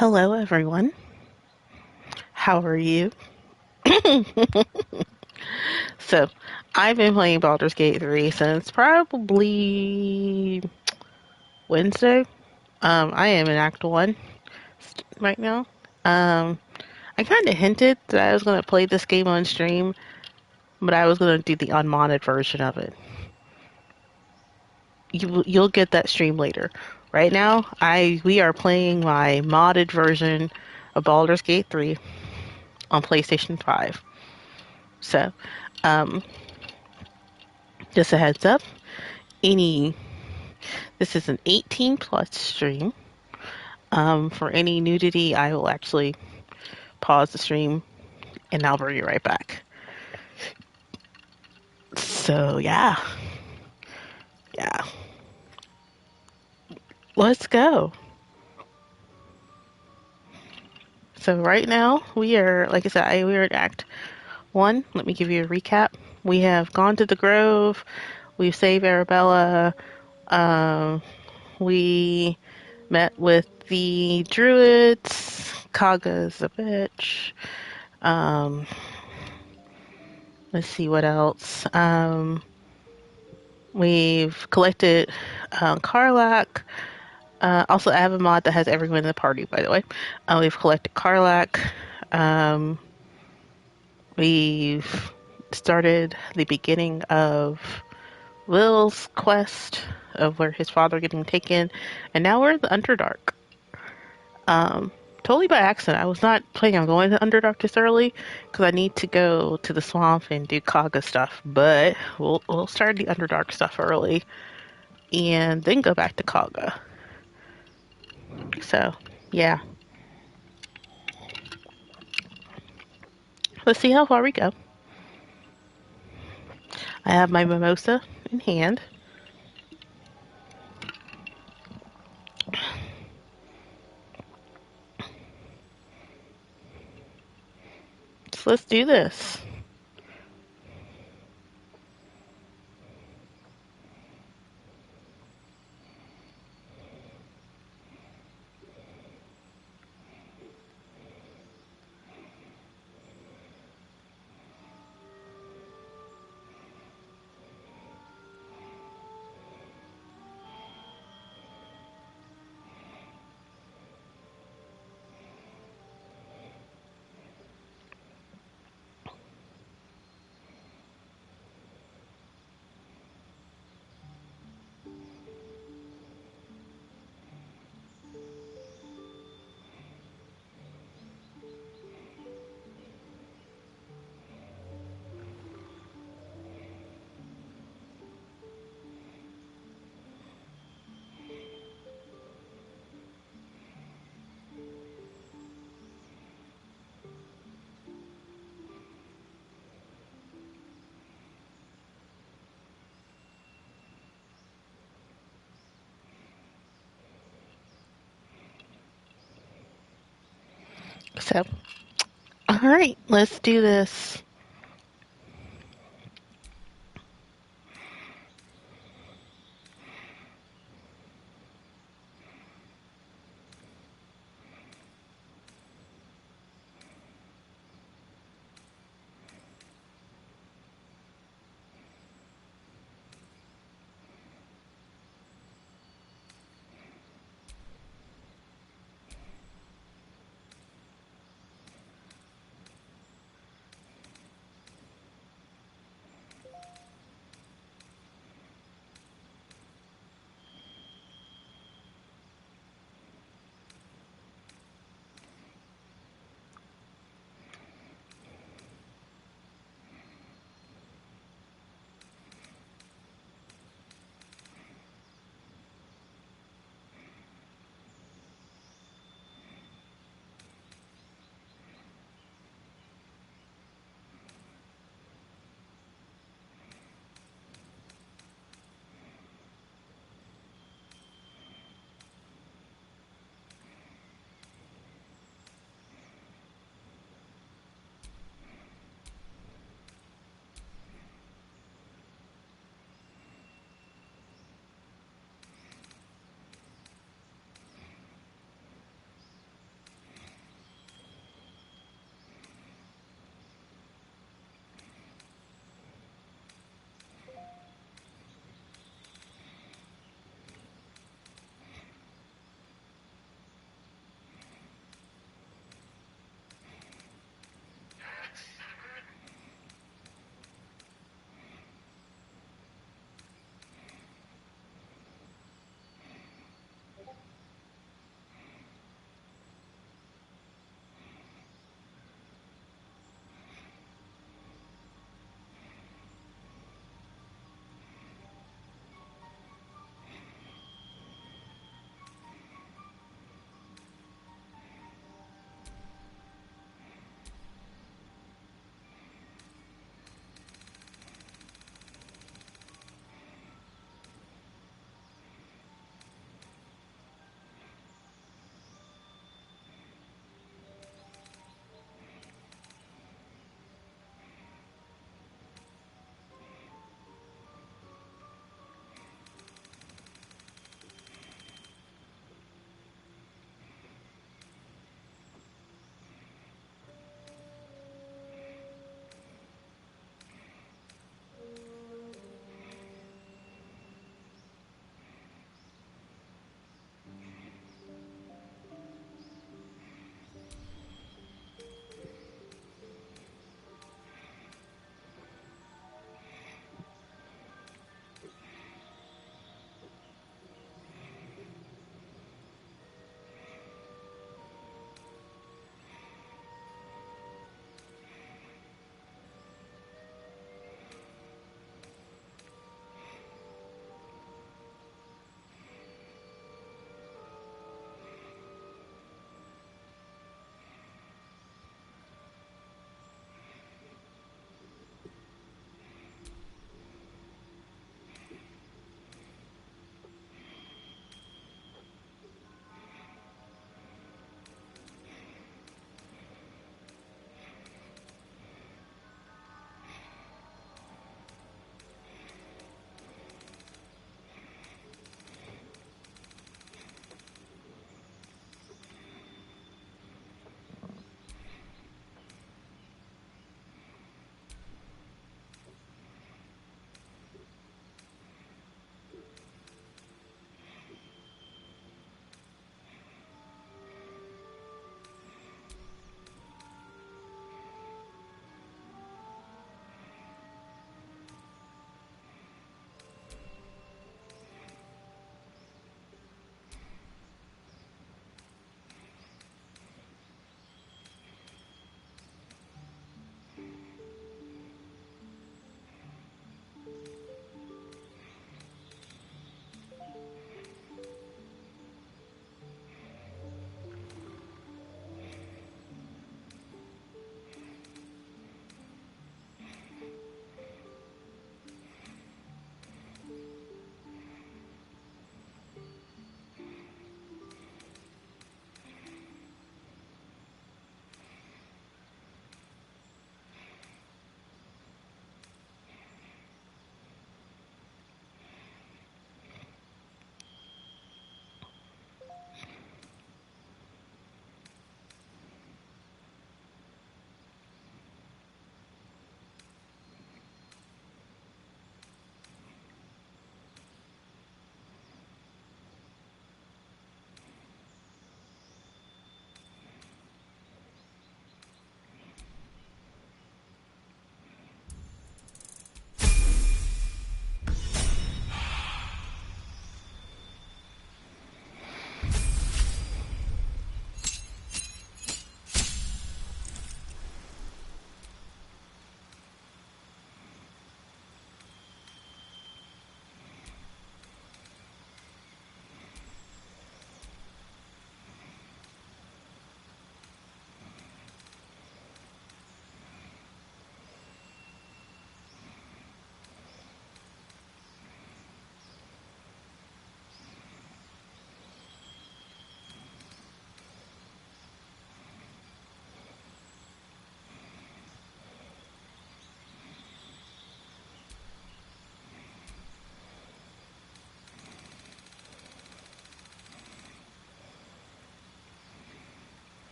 Hello, everyone. How are you? So, I've been playing Baldur's Gate 3 since probably Wednesday. I am in Act 1 right now. Um, I kind of hinted that I was going to play this game on stream, but I was going to do the unmodded version of it. You'll get that stream later. Right now, we are playing my modded version of Baldur's Gate 3 on PlayStation 5. So, um, just a heads up, any this is an 18 plus stream. For any nudity, I will actually pause the stream and I'll bring you right back. So yeah, let's go. So right now we are, like I said, we are at Act One. Let me give you a recap. We have gone to the Grove. We've saved Arabella. Um, we met with the Druids. Kaga's a bitch. Um, let's see what else. We've collected Karlach. Also, I have a mod that has everyone in the party, by the way. We've collected Karlach. Um, we've started the beginning of Will's quest of where his father getting taken, and now we're in the Underdark. Um, totally by accident. I was not planning on going to Underdark this early because I need to go to the swamp and do Kaga stuff. But we'll start the Underdark stuff early and then go back to Kaga. So yeah, let's see how far we go. I have my mimosa in hand. So let's do this. So, all right, let's do this.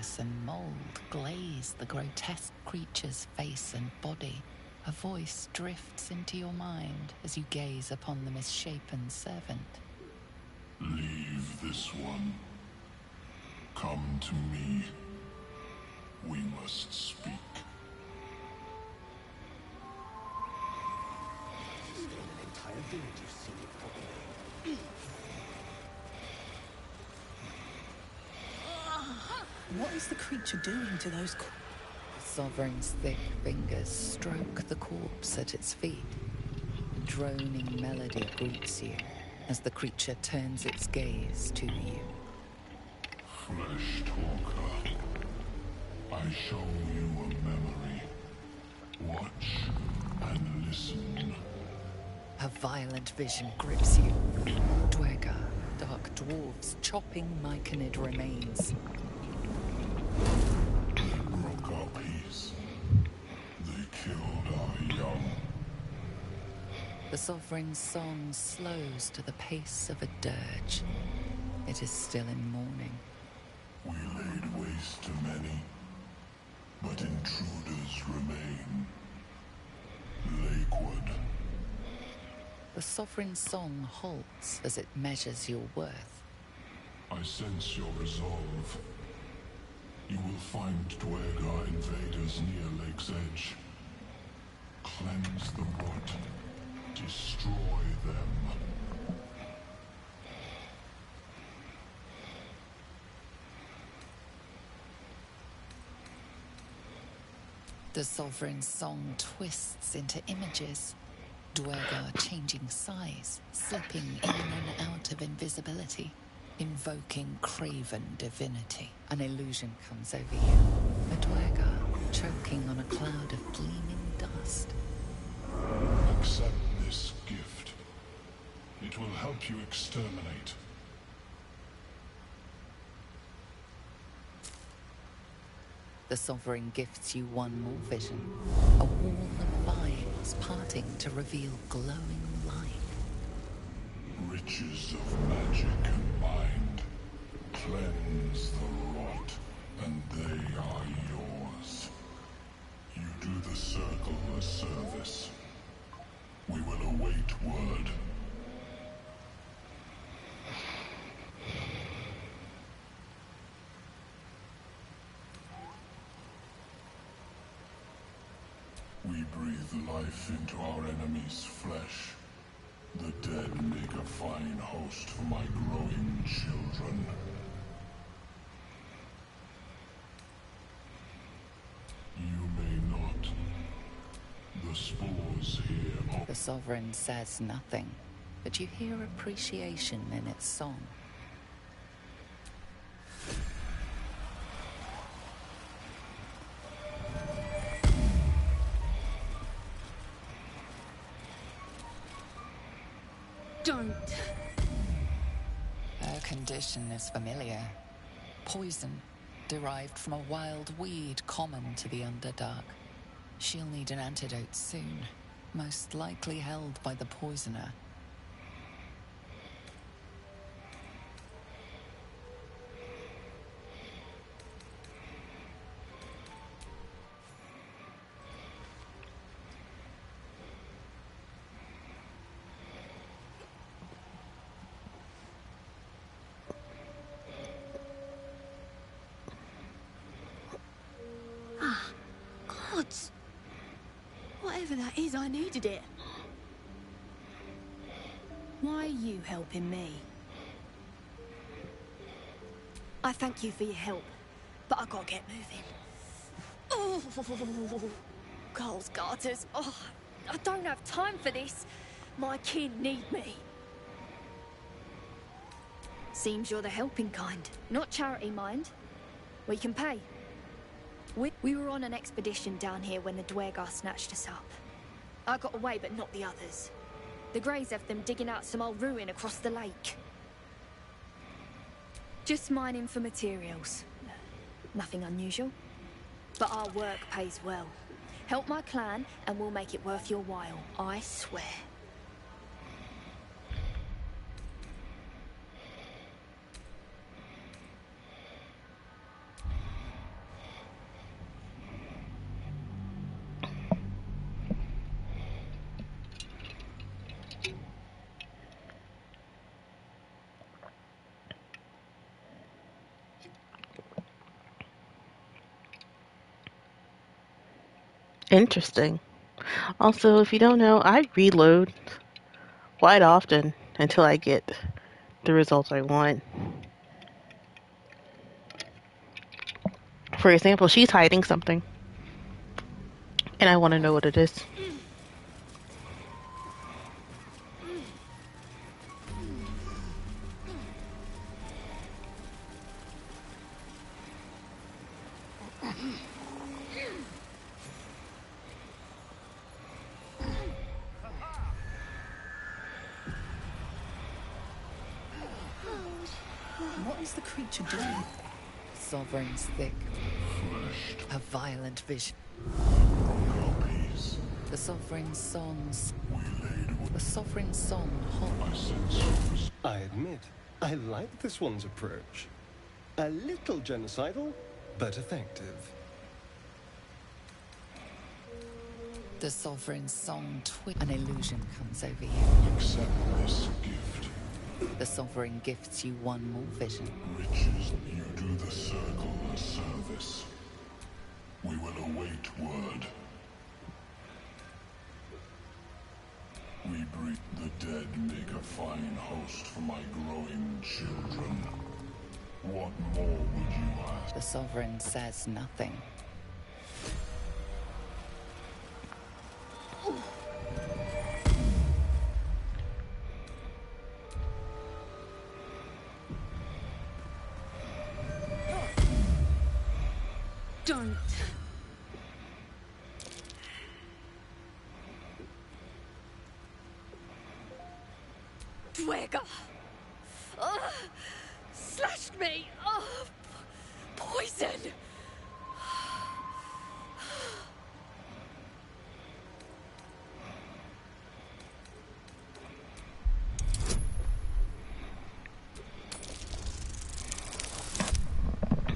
fungus and mold glaze the grotesque creature's face and body, a voice drifts into your mind as you gaze upon the misshapen servant. Leave this one. Come to me. We must speak. Still an entire village of scenic property. What is the creature doing to those The Sovereign's thick fingers stroke the corpse at its feet. A droning melody greets you as the creature turns its gaze to you. Flesh talker. I show you a memory. Watch and listen. A violent vision grips you. Dwergar, dark dwarves chopping myconid remains. They broke our peace. They killed our young. The Sovereign's song slows to the pace of a dirge. It is still in mourning. We laid waste to many, but intruders remain. Lakewood. The Sovereign's song halts as it measures your worth. I sense your resolve. You will find Dwergar invaders near Lake's Edge. Cleanse the rot. Destroy them. The Sovereign's song twists into images. Dwergar changing size, slipping in and out of invisibility, invoking craven divinity. An illusion comes over you. A Dwergar choking on a cloud of gleaming dust. Accept this gift. It will help you exterminate. The Sovereign gifts you one more vision. A wall of vines parting to reveal glowing light. Riches of magic and mind. Cleanse the rot, and they are yours. You do the circle a service. We will await word. We breathe life into our enemy's flesh. The dead make a fine host for my growing children. You may not. The spores here are... The Sovereign says nothing, but you hear appreciation in its song. Don't. Her condition is familiar. Poison, derived from a wild weed common to the Underdark. She'll need an antidote soon, most likely held by the poisoner. Gods. Whatever that is, I needed it. Why are you helping me? I thank you for your help, but I gotta get moving. Oh, Coles garters. Oh, I don't have time for this. My kin need me. Seems you're the helping kind, not charity, mind. We can pay. We were on an expedition down here when the Dwergar snatched us up. I got away, but not the others. The Greys have them digging out some old ruin across the lake. Just mining for materials. Nothing unusual. But our work pays well. Help my clan, and we'll make it worth your while, I swear. Interesting. Also, if you don't know, I reload quite often until I get the results I want. For example, she's hiding something, and I want to know what it is. What is the creature doing? Sovereign's thick, Fleshed a violent vision. copies. The Sovereign's songs. We laid with The Sovereign's song my hot. senses. I admit, I like this one's approach. A little genocidal, but effective. The Sovereign's song An illusion comes over you. Accept this gift. The Sovereign gifts you one more vision. Riches, you do the circle a service. We will await word. We breed the dead, make a fine host for my growing children. What more would you ask? The Sovereign says nothing. Don't. Dwega! Slashed me! Poison!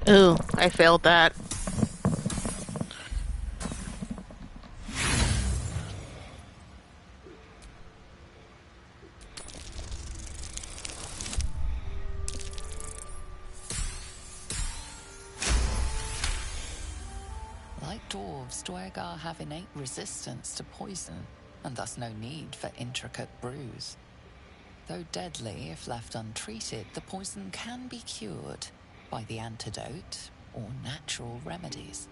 Ooh, I failed that. Like dwarves, Dwergar have innate resistance to poison, and thus no need for intricate brews. Though deadly if left untreated, the poison can be cured by the antidote or natural remedies.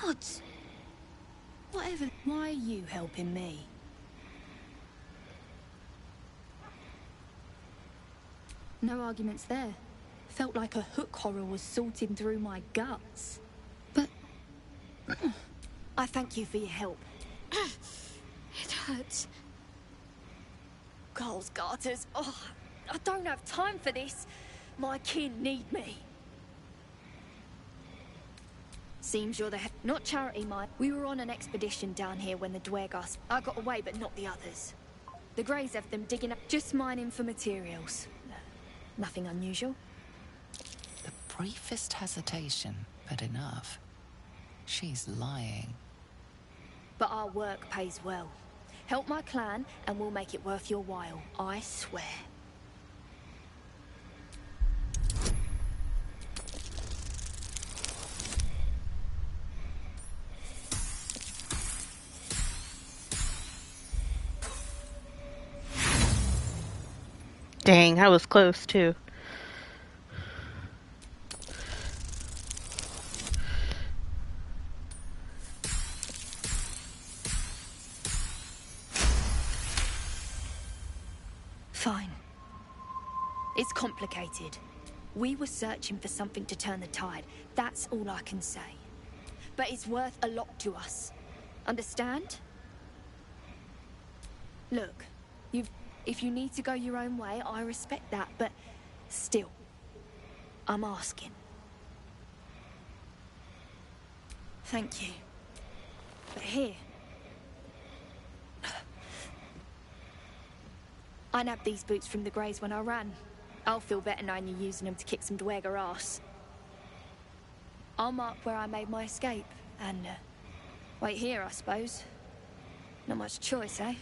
Gods! Whatever. Why are you helping me? No arguments there. Felt like a hook horror was sorting through my guts. But I thank you for your help. It hurts. Girls, garters. Oh, I don't have time for this. My kin need me. Seems you're the not charity, mine. We were on an expedition down here when the Dwergas. I got away, but not the others. The Greys have them digging up, just mining for materials. Nothing unusual. The briefest hesitation, but enough. She's lying. But our work pays well. Help my clan, and we'll make it worth your while. I swear. Dang, I was close too. Fine. It's complicated. We were searching for something to turn the tide. That's all I can say. But it's worth a lot to us. Understand? Look, if you need to go your own way, I respect that, but still, I'm asking. Thank you. But here. I nabbed these boots from the Greys when I ran. I'll feel better knowing you're using them to kick some Dweger ass. I'll mark where I made my escape, and wait here, I suppose. Not much choice, eh?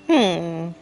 Hmm.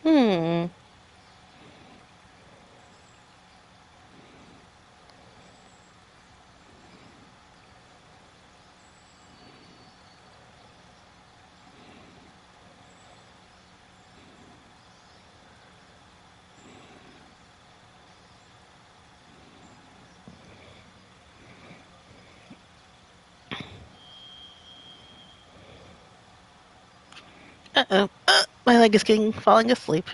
Hmm. Uh-oh. My leg is getting falling asleep.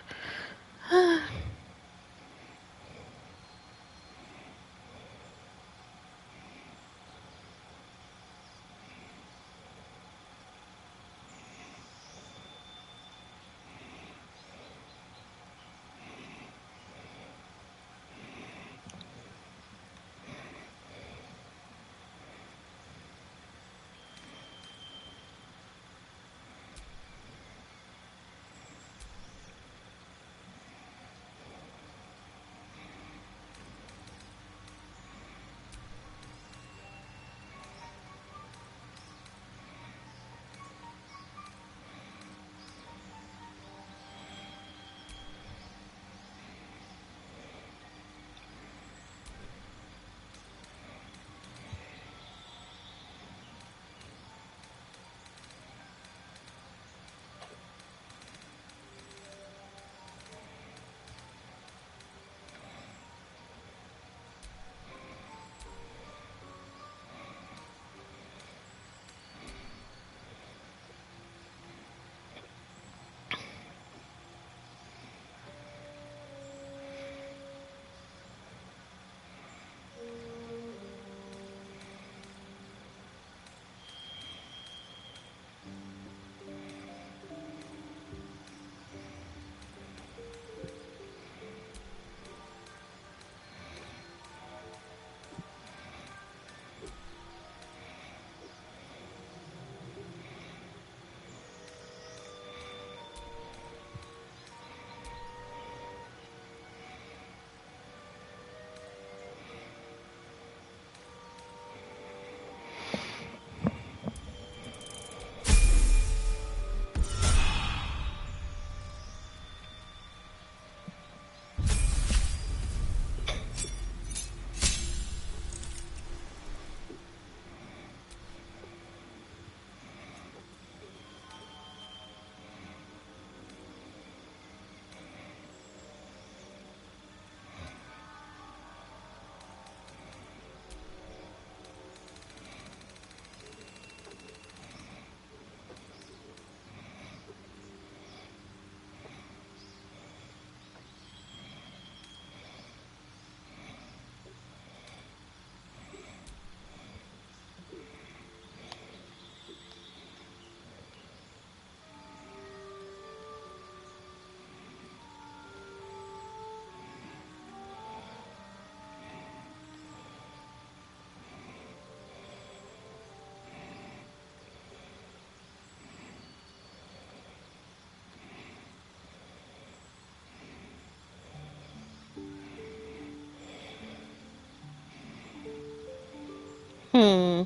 Hmm.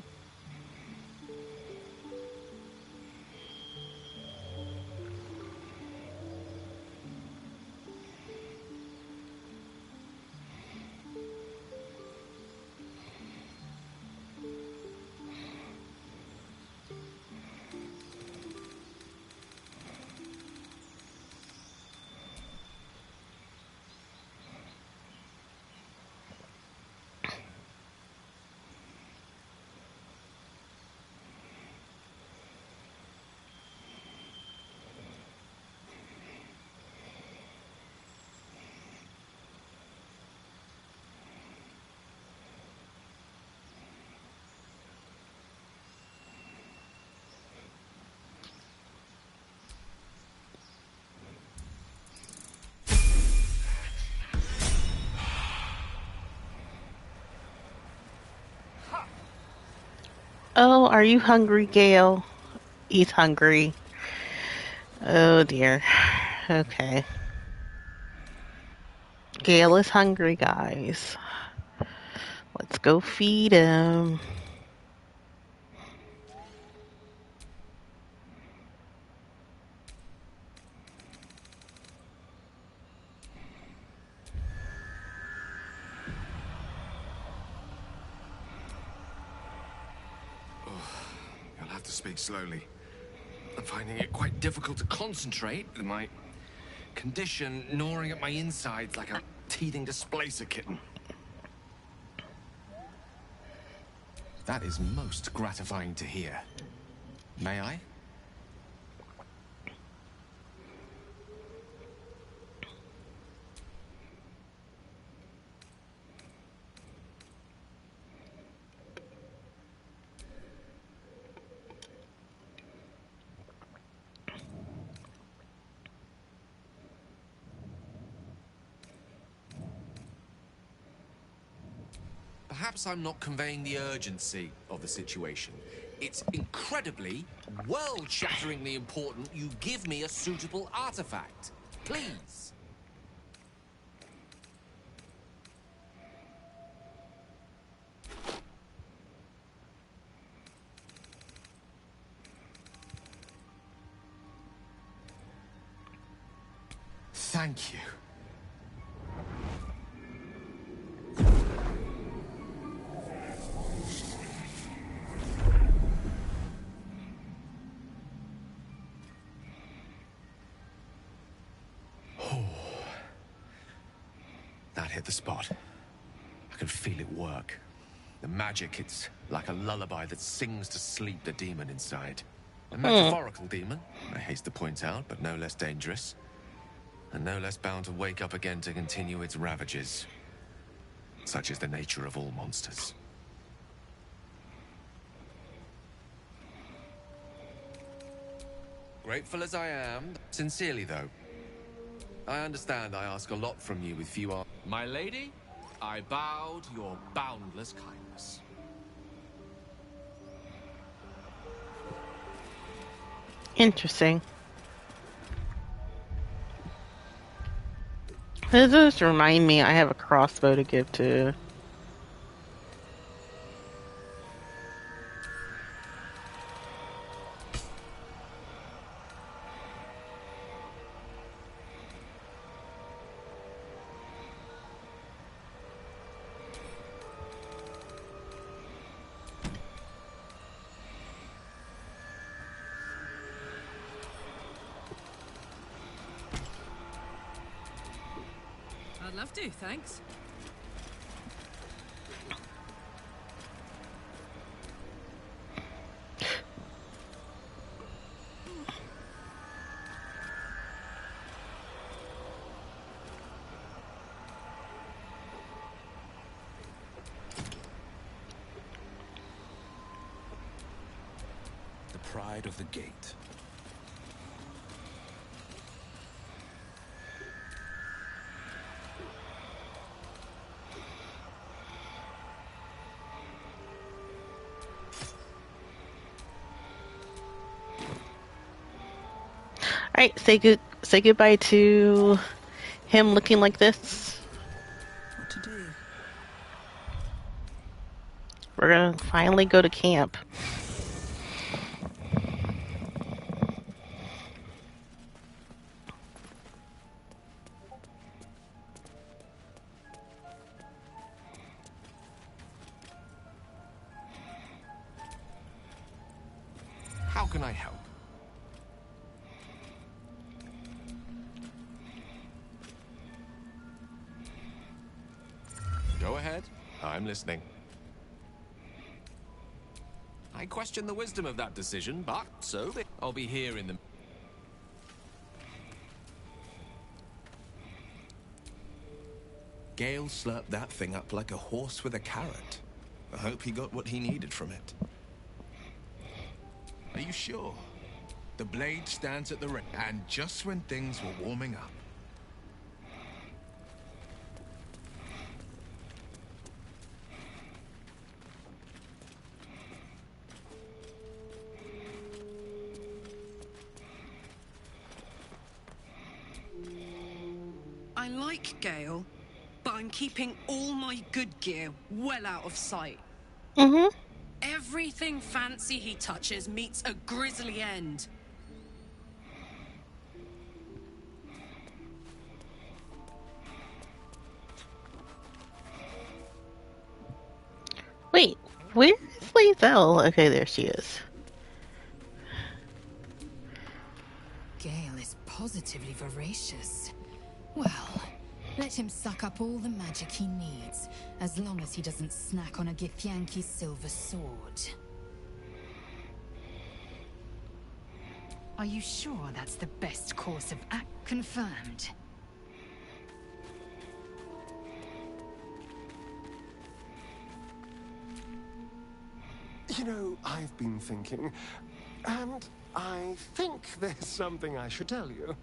Oh, are you hungry, Gail? He's hungry. Oh dear. Okay. Gail is hungry, guys. Let's go feed him. You'll have to speak slowly. I'm finding it quite difficult to concentrate with my condition gnawing at my insides like a teething displacer kitten. That is most gratifying to hear. May I? Perhaps I'm not conveying the urgency of the situation. It's incredibly, world-shatteringly important you give me a suitable artifact. Please. Thank you. That hit the spot. I can feel it work. The magic, it's like a lullaby that sings to sleep the demon inside. A metaphorical demon, I haste to point out, but no less dangerous. And no less bound to wake up again to continue its ravages. Such is the nature of all monsters. Grateful as I am, sincerely though. I understand I ask a lot from you with few answers. My lady, I bow to your boundless kindness. Interesting. This just remind me I have a crossbow to give to. I'd love to, thanks. The pride of the gate. Alright, say goodbye to him looking like this. What to do? We're gonna finally go to camp. How can I help? Go ahead. I'm listening. I question the wisdom of that decision, but so be. I'll be here in the... Gale slurped that thing up like a horse with a carrot. I hope he got what he needed from it. Are you sure? The blade stands at the ring, and just when things were warming up. I like Gale, but I'm keeping all my good gear well out of sight. Mm-hmm. Everything fancy he touches meets a grisly end. Wait, where is Lae'zel? Okay, there she is. Gale is positively voracious. Well, let him suck up all the magic he needs, as long as he doesn't snack on a Githyanki's silver sword. Are you sure that's the best course of act? Confirmed. You know, I've been thinking, and I think there's something I should tell you.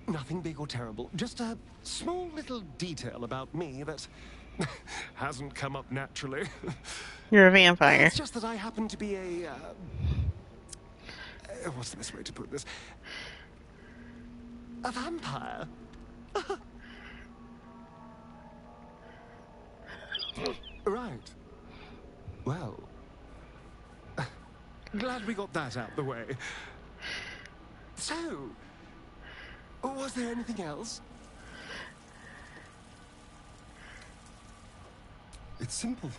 Nothing big or terrible, just a small little detail about me that hasn't come up naturally. You're a vampire. It's just that I happen to be a... what's the best way to put this? A vampire. Right. Well... glad we got that out the way. So... was there anything else? It's simple.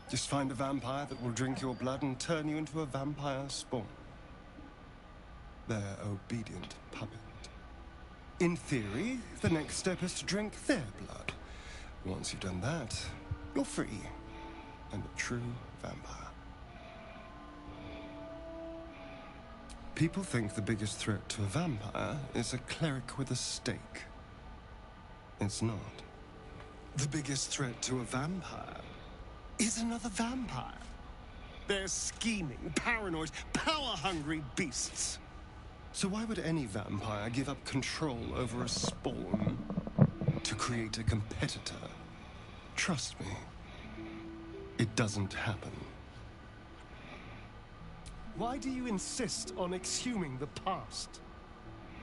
Just find a vampire that will drink your blood and turn you into a vampire spawn. Their obedient puppet. In theory, the next step is to drink their blood. Once you've done that, you're free and a true vampire. People think the biggest threat to a vampire is a cleric with a stake. It's not. The biggest threat to a vampire is another vampire. They're scheming, paranoid, power-hungry beasts. So why would any vampire give up control over a spawn to create a competitor? Trust me, it doesn't happen. Why do you insist on exhuming the past?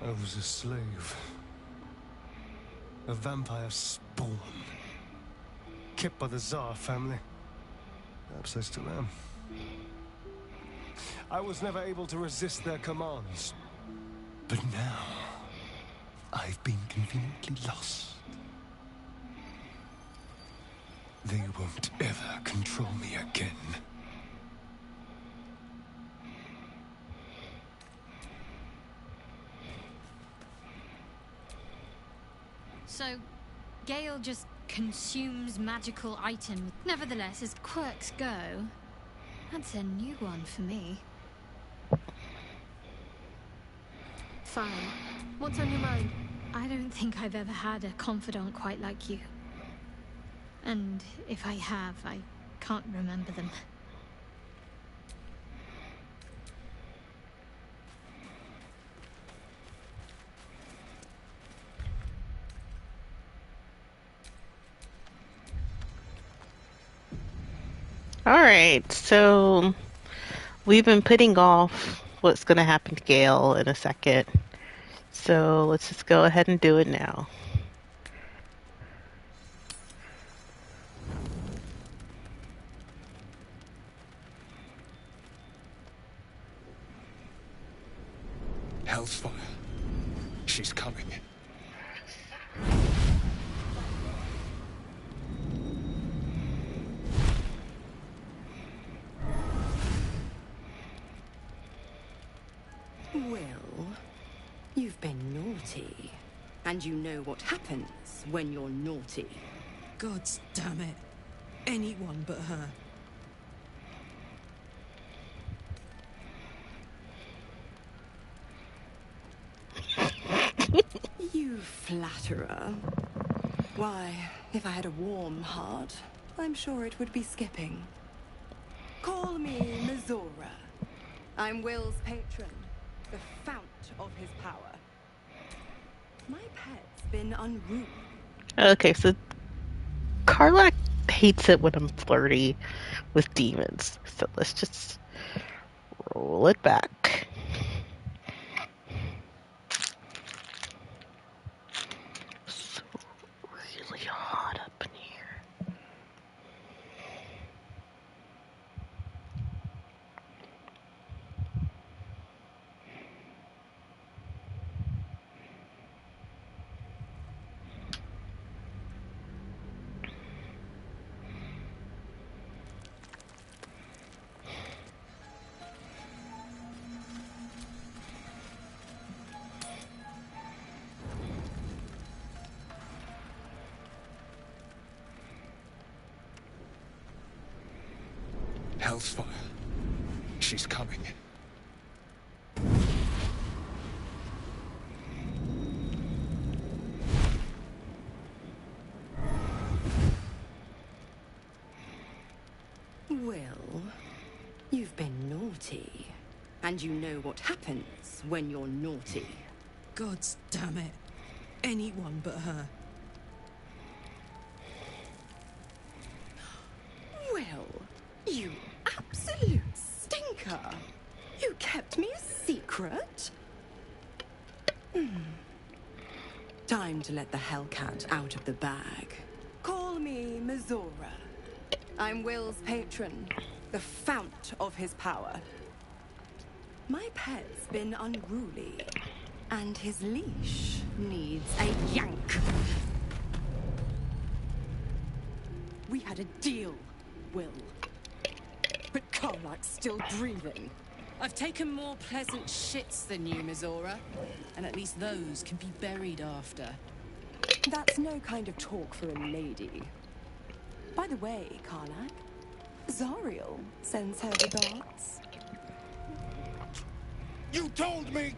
I was a slave. A vampire spawn. Kept by the Tsar family. Perhaps I still am. I was never able to resist their commands. But now, I've been conveniently lost. They won't ever control me again. So, Gale just consumes magical items. Nevertheless, as quirks go, that's a new one for me. Fine. What's on your mind? I don't think I've ever had a confidant quite like you. And if I have, I can't remember them. Alright, so we've been putting off what's going to happen to Gale in a second. So let's just go ahead and do it now. Hell's fire. She's coming. Well, you've been naughty. And you know what happens when you're naughty. God damn it. Anyone but her. You flatterer. Why, if I had a warm heart, I'm sure it would be skipping. Call me Mizora. I'm Will's patron, the fount of his power. My pet's been unruly. Okay, so Karlak hates it when I'm flirty with demons. So let's just roll it back. So really hot up in here. Hell's fire. She's coming. Well, you've been naughty. And you know what happens when you're naughty. God damn it. Anyone but her. Well, you absolute stinker. You kept me a secret? Time to let the Hellcat out of the bag. Call me Mizora. I'm Will's patron, the fount of his power. My pet's been unruly, and his leash needs a yank. We had a deal, Will. But Karlak's still breathing. I've taken more pleasant shits than you, Mizora. And at least those can be buried after. That's no kind of talk for a lady. By the way, Karlak, Zariel sends her regards. You told me!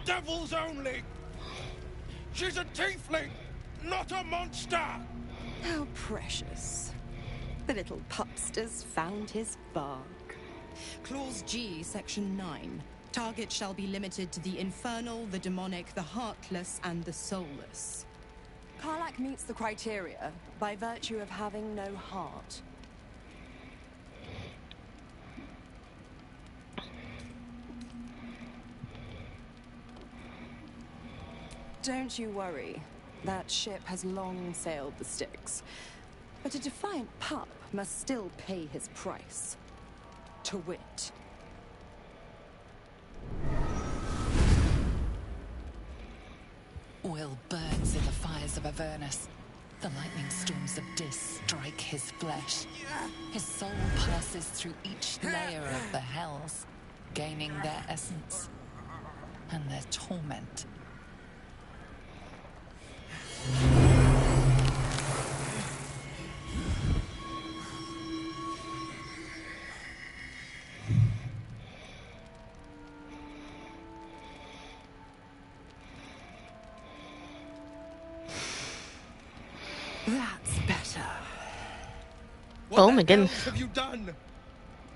Devils only! She's a tiefling, not a monster! How precious. The little pupster's found his bark. Clause G, Section 9. Target shall be limited to the infernal, the demonic, the heartless, and the soulless. Karlak meets the criteria by virtue of having no heart. Don't you worry. That ship has long sailed the Styx. But a defiant pup must still pay his price. To wit. Will burns in the fires of Avernus. The lightning storms of Dis strike his flesh. His soul passes through each layer of the hells, gaining their essence and their torment. That's better. Oh my goodness. What have you done?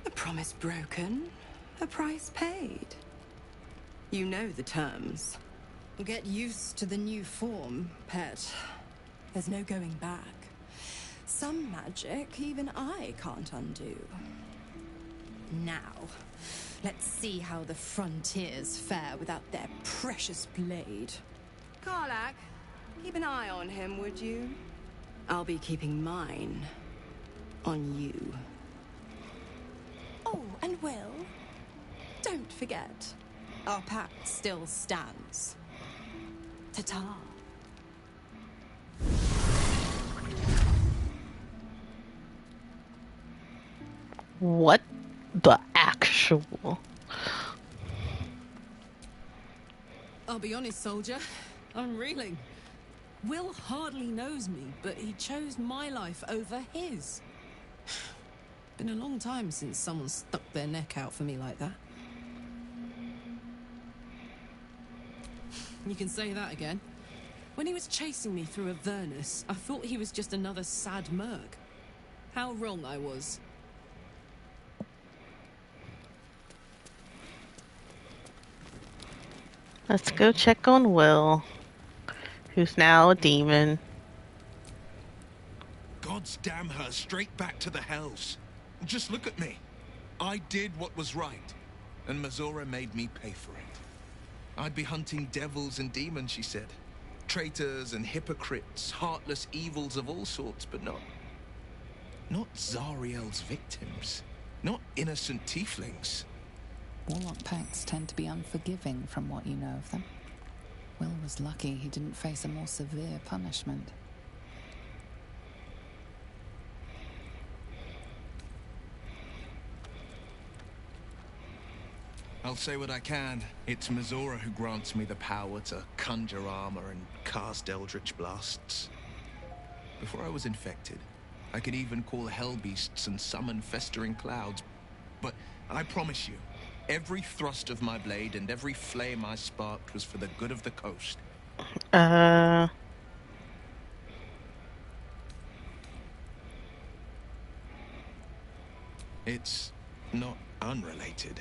A promise broken, a price paid. You know the terms. Get used to the new form, pet. There's no going back. Some magic even I can't undo. Now, let's see how the frontiers fare without their precious blade. Karlak, keep an eye on him, would you? I'll be keeping mine on you. Oh, and Will, don't forget, Our pact still stands. Ta-ta. What the actual? I'll be honest, soldier. I'm reeling. Will hardly knows me, but he chose my life over his. Been a long time since someone stuck their neck out for me like that. You can say that again. When he was chasing me through Avernus, I thought he was just another sad merc. How wrong I was. Let's go check on Will, who's now a demon. Gods damn her, straight back to the hells. Just look at me. I did what was right, and Mazora made me pay for it. I'd be hunting devils and demons, she said. Traitors and hypocrites, heartless evils of all sorts, but not Zariel's victims. Not innocent tieflings. Warlock pacts tend to be unforgiving from what you know of them. Will was lucky he didn't face a more severe punishment. I'll say what I can. It's Mazora who grants me the power to conjure armor and cast eldritch blasts. Before I was infected, I could even call hell beasts and summon festering clouds. But I promise you, every thrust of my blade and every flame I sparked was for the good of the coast. It's not unrelated.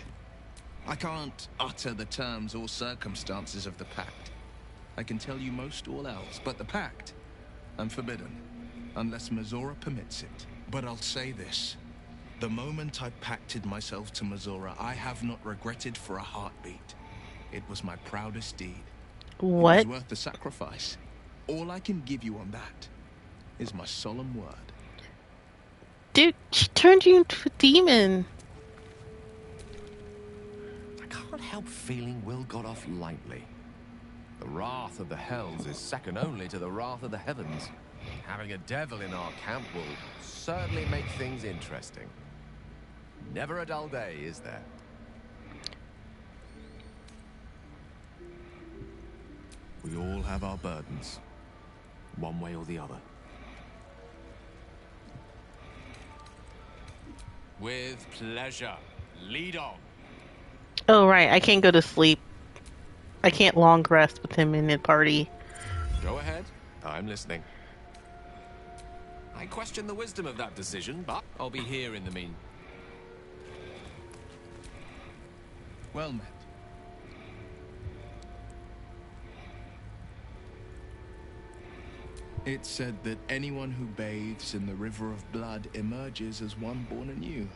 I can't utter the terms or circumstances of the pact. I can tell you most all else, but the pact, I'm forbidden, unless Mazora permits it. But I'll say this. The moment I pacted myself to Mazora, I have not regretted for a heartbeat. It was my proudest deed. What? It was worth the sacrifice. All I can give you on that is my solemn word. Dude, she turned you into a demon. I can't help feeling Will got off lightly. The wrath of the hells is second only to the wrath of the heavens. Having a devil in our camp will certainly make things interesting. Never a dull day, is there? We all have our burdens, one way or the other. With pleasure. Lead on. Oh, right. I can't go to sleep. I can't long rest with him in the party. Go ahead. I'm listening. I question the wisdom of that decision, but I'll be here in the mean. Well met. It's said that anyone who bathes in the river of blood emerges as one born anew.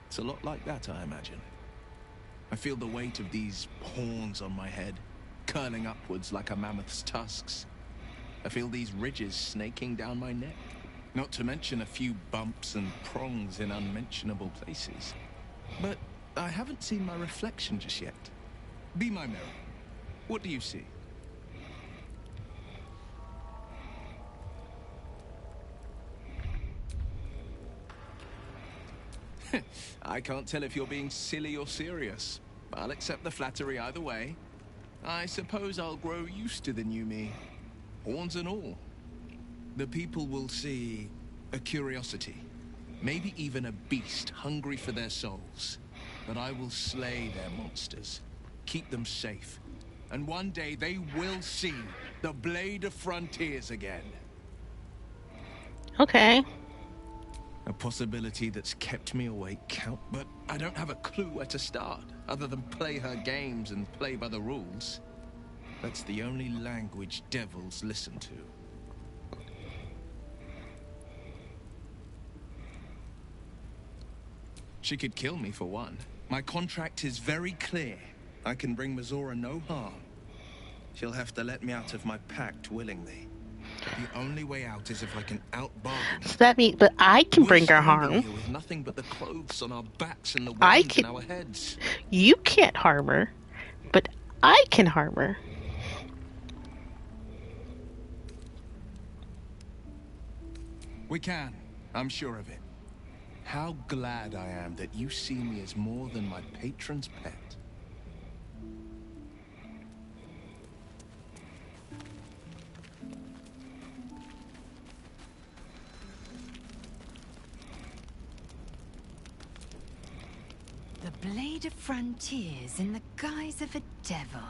It's a lot like that, I imagine. I feel the weight of these horns on my head, curling upwards like a mammoth's tusks. I feel these ridges snaking down my neck, not to mention a few bumps and prongs in unmentionable places. But I haven't seen my reflection just yet. Be my mirror. What do you see? I can't tell if you're being silly or serious. I'll accept the flattery either way. I suppose I'll grow used to the new me. Horns and all. The people will see a curiosity. Maybe even a beast hungry for their souls. But I will slay their monsters. Keep them safe. And one day they will see the Blade of Frontiers again. Okay. A possibility that's kept me awake, but I don't have a clue where to start, other than play her games and play by the rules. That's the only language devils listen to. She could kill me for one. My contract is very clear. I can bring Mazora no harm. She'll have to let me out of my pact willingly. The only way out is if I can outbargain. So that means, but I can bring her harm. With nothing but the clothes on our backs and the I weapons can. in our heads. You can't harm her. I can harm her. We can. I'm sure of it. How glad I am that you see me as more than my patron's pet. The Blade of Frontiers in the guise of a devil.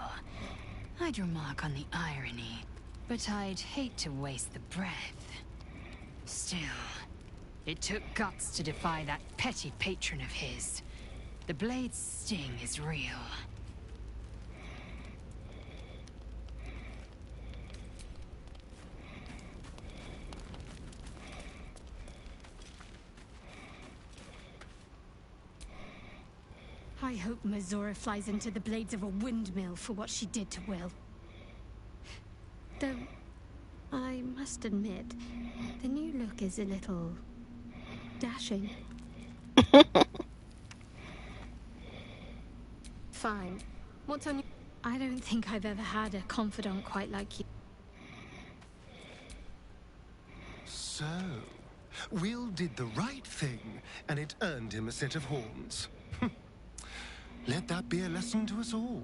I'd remark on the irony, but I'd hate to waste the breath. Still, it took guts to defy that petty patron of his. The Blade's sting is real. I hope Mizora flies into the blades of a windmill for what she did to Will. Though, I must admit, the new look is a little dashing. Fine. What's on your... I don't think I've ever had a confidant quite like you. So, Will did the right thing, and it earned him a set of horns. Let that be a lesson to us all.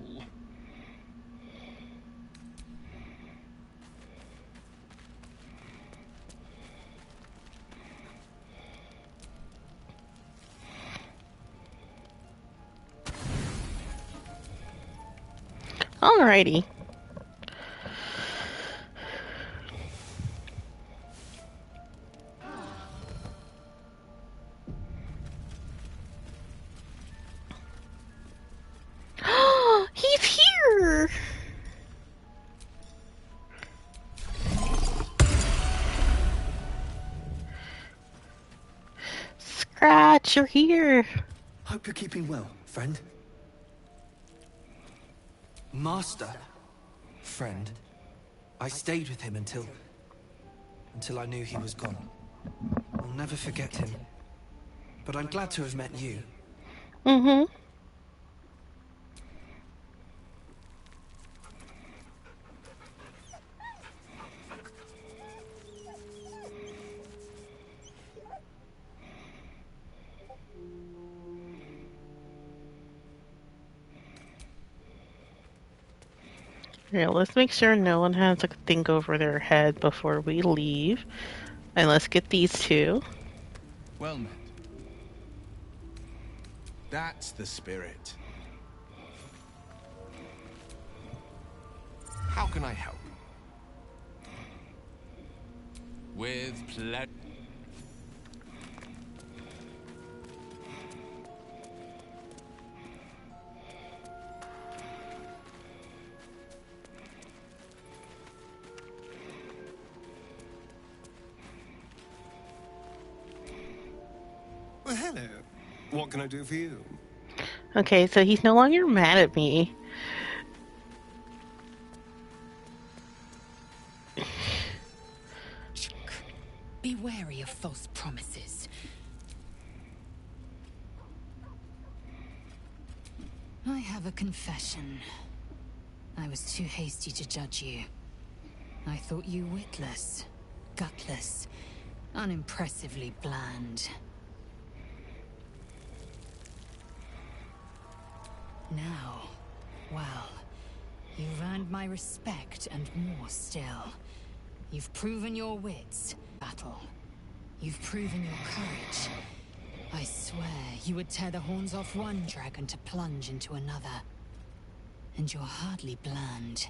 Alrighty. He's here! Scratch, you're here. Hope you're keeping well, friend. Master. Friend. I stayed with him until I knew he was gone. I'll never forget him. But I'm glad to have met you. Mm-hmm. Yeah, let's make sure no one has a thing over their head before we leave. And let's get these two. Well met. That's the spirit. How can I help? With pleasure. Well, hello. What can I do for you? Okay, so he's no longer mad at me. Be wary of false promises. I have a confession. I was too hasty to judge you. I thought you witless, gutless, unimpressively bland. Now, well, you've earned my respect and more still. You've proven your wits, battle. You've proven your courage. I swear you would tear the horns off one dragon to plunge into another. And you're hardly bland.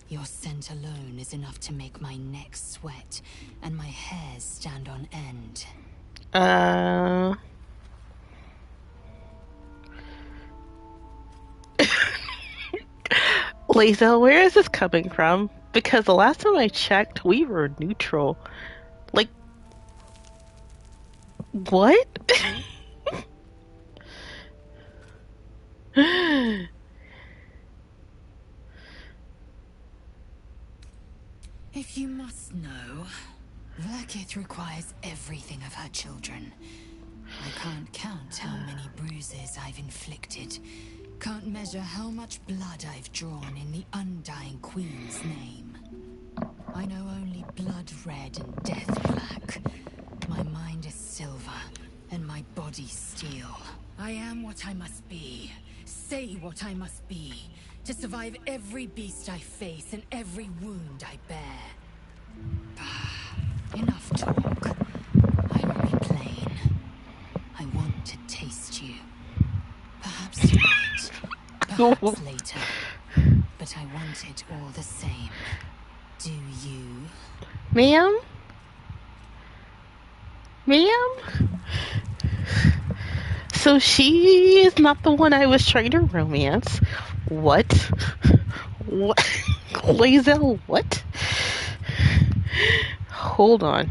Your scent alone is enough to make my neck sweat and my hairs stand on end. Lisa, where is this coming from? Because the last time I checked, we were neutral. Like, what? If you must know, Verkith requires everything of her children. I can't count how many bruises I've inflicted, Can't measure how much blood I've drawn in the undying Queen's name. I know only blood red and death black. My mind is silver, and my body steel. I am what I must be, say what I must be, to survive every beast I face and every wound I bear. Enough talk. I will be plain. I want to taste you. Perhaps tonight, perhaps later. But I want it all the same. Do you? Ma'am? Ma'am? So she is not the one I was trying to romance. What? What? Lae'zel, what? Hold on.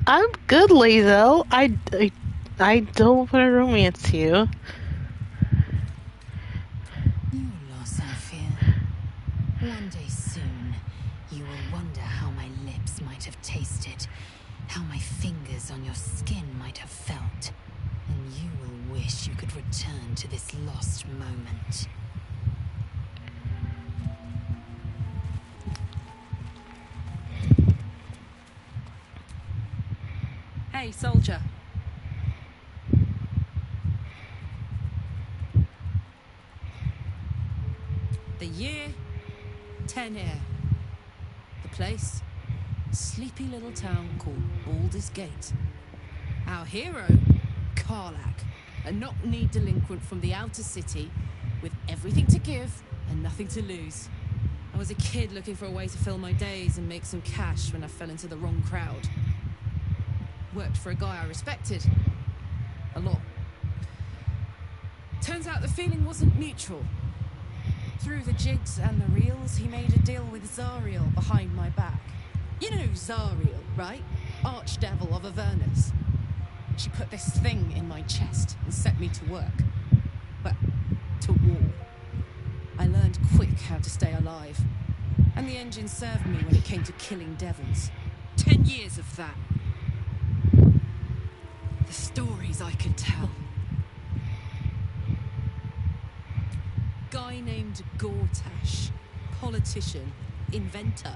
I'm good, Lae'zel. I don't want to romance you. Your loss, I fear. One day soon, you will wonder how my lips might have tasted, how my fingers on your skin might have felt, and you will wish you could return to this lost moment. Hey, soldier. The year, 10 air. The place, sleepy little town called Baldur's Gate. Our hero, Karlach, a knock-kneed delinquent from the outer city with everything to give and nothing to lose. I was a kid looking for a way to fill my days and make some cash when I fell into the wrong crowd. Worked for a guy I respected. A lot. Turns out the feeling wasn't mutual. Through the jigs and the reels, he made a deal with Zariel behind my back. You know Zariel, right? Archdevil of Avernus. She put this thing in my chest and set me to work. Well, to war. I learned quick how to stay alive. And the engine served me when it came to killing devils. 10 years of that. The stories I could tell. Guy named Gortash. Politician. Inventor.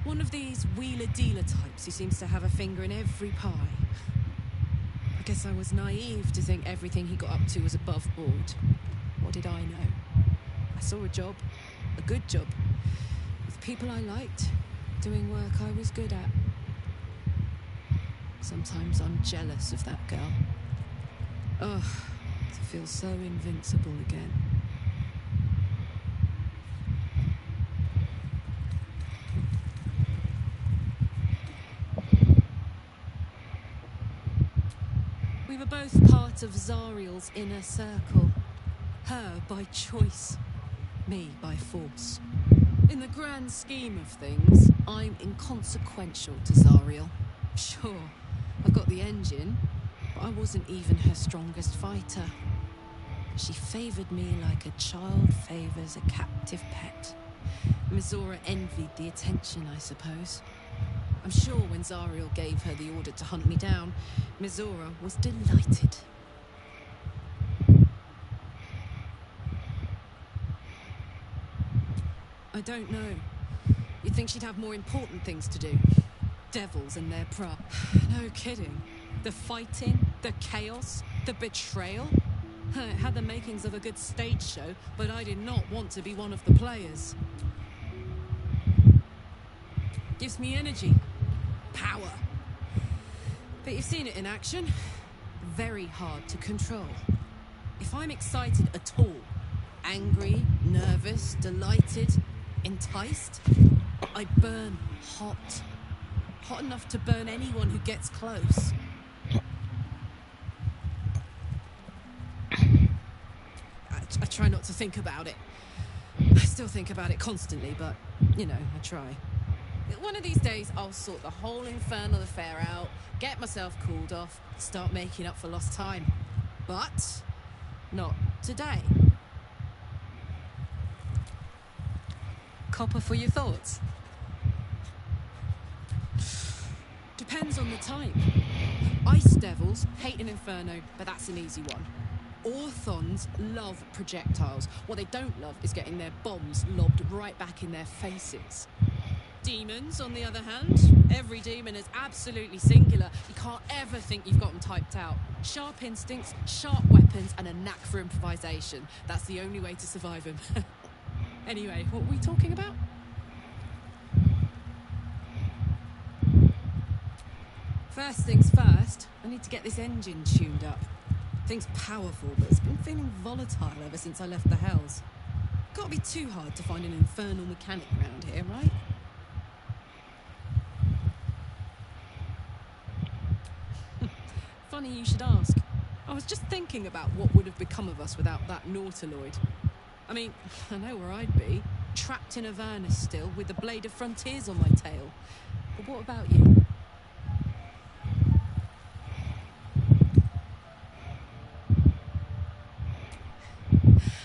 One of these wheeler-dealer types who seems to have a finger in every pie. I guess I was naive to think everything he got up to was above board. What did I know? I saw a job. A good job. With people I liked. Doing work I was good at. Sometimes I'm jealous of that girl. Ugh, to feel so invincible again. We were both part of Zariel's inner circle. Her by choice, me by force. In the grand scheme of things, I'm inconsequential to Zariel. Sure, I've got the engine, but I wasn't even her strongest fighter. She favored me like a child favors a captive pet. Mizora envied the attention, I suppose. I'm sure when Zariel gave her the order to hunt me down, Mizora was delighted. I don't know. It You'd think she'd have more important things to do. Devils and their prop. No kidding. The fighting, the chaos, the betrayal. It had the makings of a good stage show, but I did not want to be one of the players. Gives me energy. Power. But you've seen it in action. Very hard to control. If I'm excited at all, angry, nervous, delighted, enticed, I burn hot. Hot enough to burn anyone who gets close. I try not to think about it. I still think about it constantly, but, you know, I try. One of these days, I'll sort the whole infernal affair out, get myself cooled off, start making up for lost time. But not today. Copper for your thoughts? Depends on the type. Ice devils hate an inferno, but that's an easy one. Orthons love projectiles. What they don't love is getting their bombs lobbed right back in their faces. Demons, on the other hand, every demon is absolutely singular. You can't ever think you've got them typed out. Sharp instincts, sharp weapons, and a knack for improvisation. That's the only way to survive them. Anyway, what were we talking about? First things first, I need to get this engine tuned up. Thing's powerful, but it's been feeling volatile ever since I left the Hells. Can't be too hard to find an infernal mechanic round here, right? Funny you should ask. I was just thinking about what would have become of us without that Nautiloid. I mean, I know where I'd be. Trapped in Avernus still, with the Blade of Frontiers on my tail. But what about you?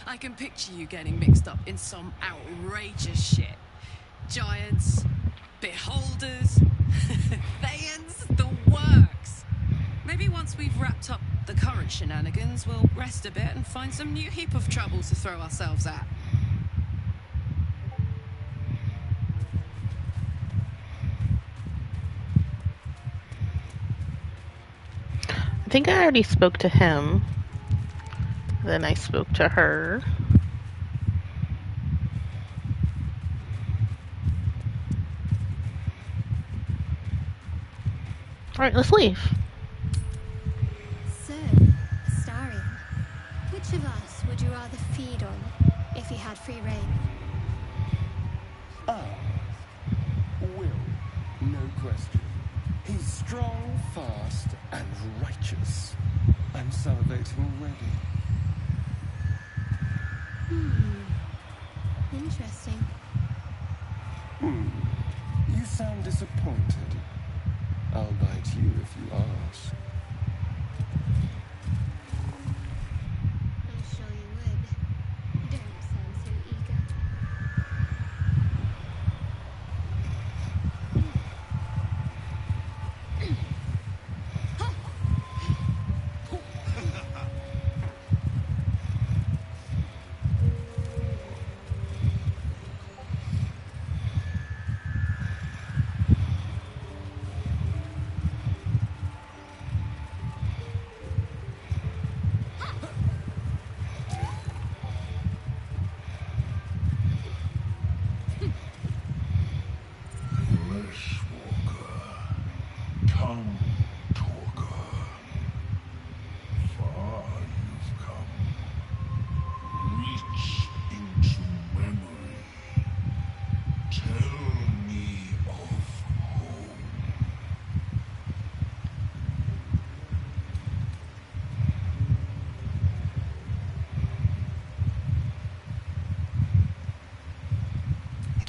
I can picture you getting mixed up in some outrageous shit. Giants, beholders, Thayans, the works. Maybe once we've wrapped up the current shenanigans, we'll rest a bit and find some new heap of trouble to throw ourselves at. I think I already spoke to him. Then I spoke to her. Alright, let's leave. So, Starion, which of us would you rather feed on if you had free reign? Will, no question. He's strong, fast, and righteous. I'm salivating already. Interesting. You sound disappointed. I'll bite you if you ask. I'm sure you would. Don't sound so eager.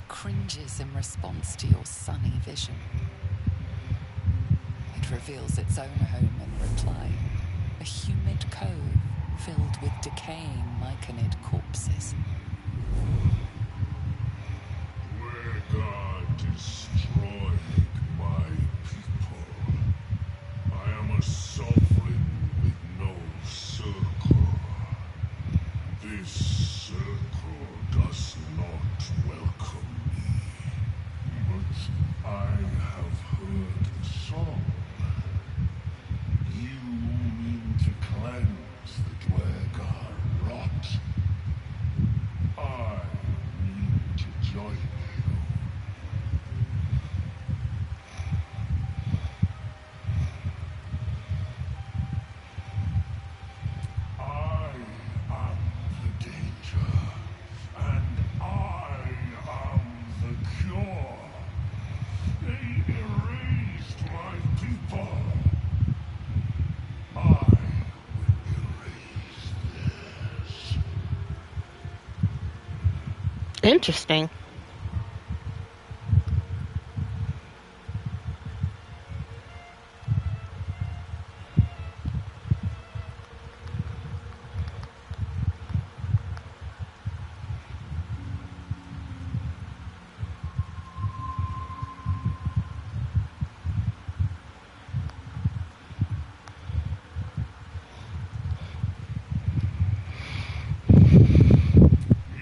Cringes in response to your sunny vision. It reveals its own home in reply, a humid cove filled with decaying myconid corpses. Where God destroyed my people, I am a sovereign with no circle. This circle does not welcome me. I have heard the song. You mean to cleanse the Dwergar rot. I mean to join you. I am the danger, and I am the cure. They erased my people. I will erase theirs. Interesting.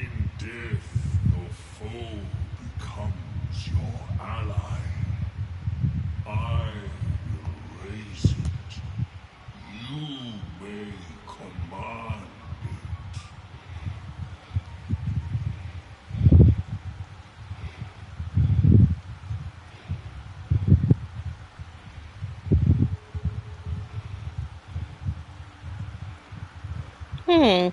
In death, your foe becomes your ally. I will raise it. You may command it. Hmm.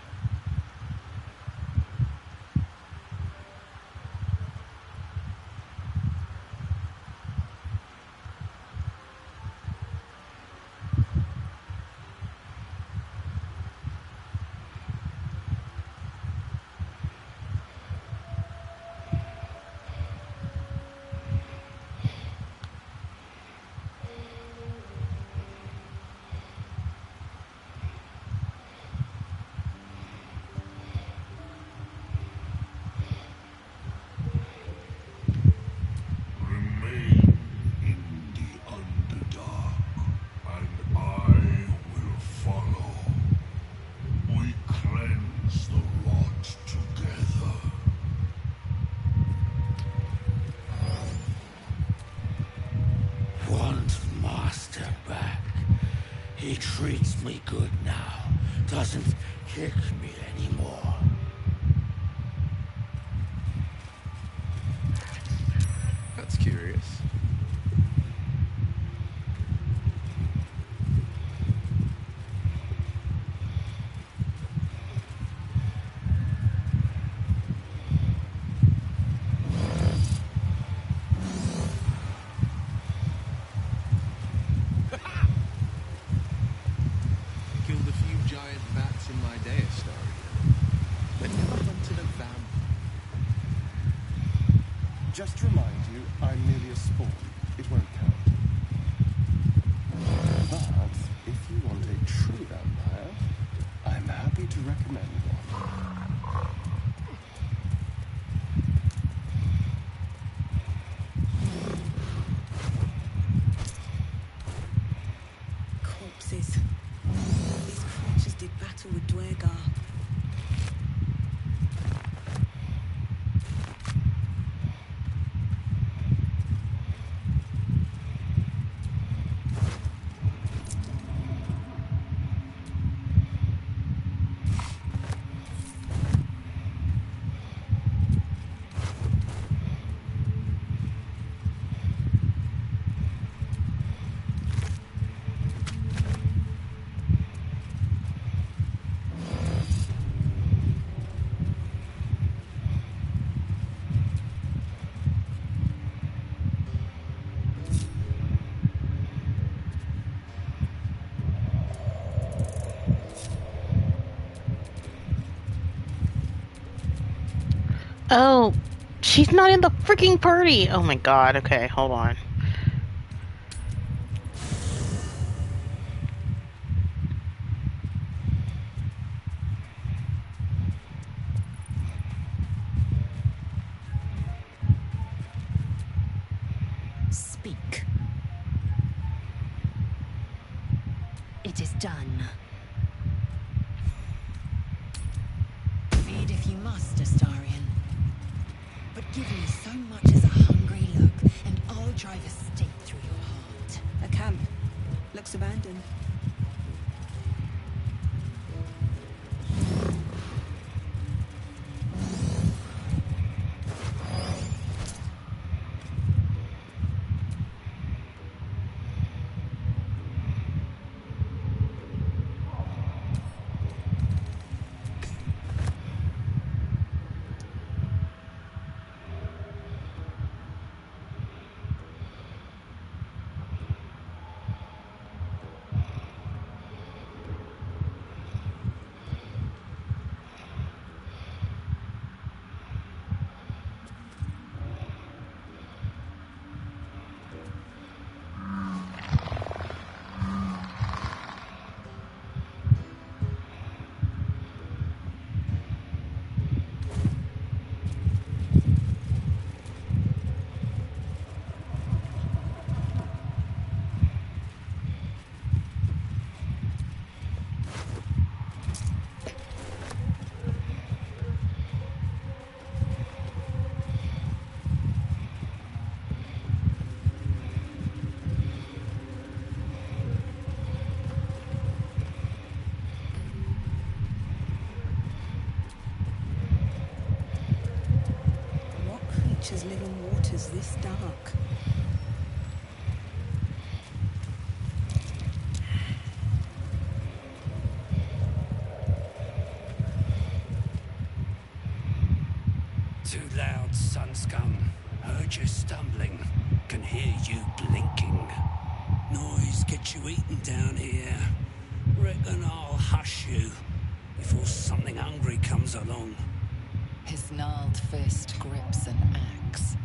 Remain in the Underdark, and I will follow. We cleanse the rot together. Want Master back. He treats me good now. Doesn't kick me anymore. That's curious. Killed a few giant bats in my day, Astarion, but never hunted a vampire. Just to remind you, I'm merely a spawn. It won't count. But if you want a true vampire, I'm happy to recommend one. Corpses. These creatures did battle with Dwergar. Oh, she's not in the freaking party. Oh my god. Okay, hold on. Speak. It is done. Feed if you must, Astarion. But give me so much as a hungry look, and I'll drive a stake through your heart. A camp. Looks abandoned. Creatures live in waters this dark. Too loud, sunscum. Heard you stumbling. Can hear you blinking. Noise gets you eaten down here. Reckon I'll hush you before something hungry comes along. His gnarled fist grips an axe.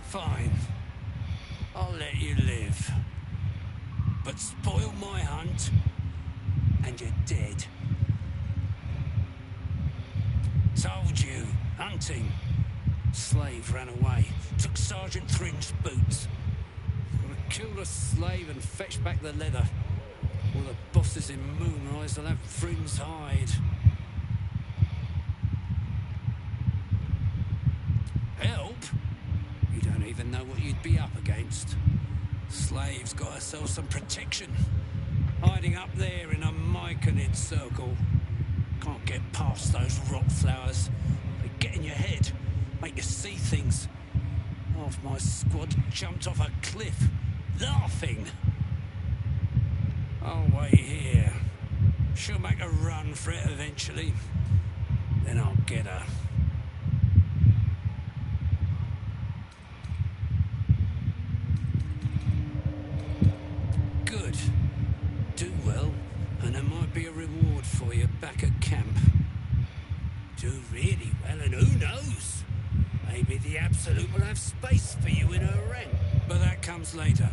Fine. I'll let you live. But spoil my hunt, and you're dead. Told you, hunting. Slave ran away, took Sergeant Thrin's boots. Gotta kill the slave and fetch back the leather. Or the bosses in Moonrise will have Thrin's hide. Help? You don't even know what you'd be up against. Slave's got herself some protection. Hiding up there in a myconid circle. Can't get past those rock flowers. They get in your head, make you see things. Half my squad jumped off a cliff, laughing. I'll wait here. She'll make a run for it eventually. Then I'll get her. Good. Do well, and there might be a reward for you back at camp. Do really well, and who knows? Maybe the Absolute will have space for you in her rank. But that comes later.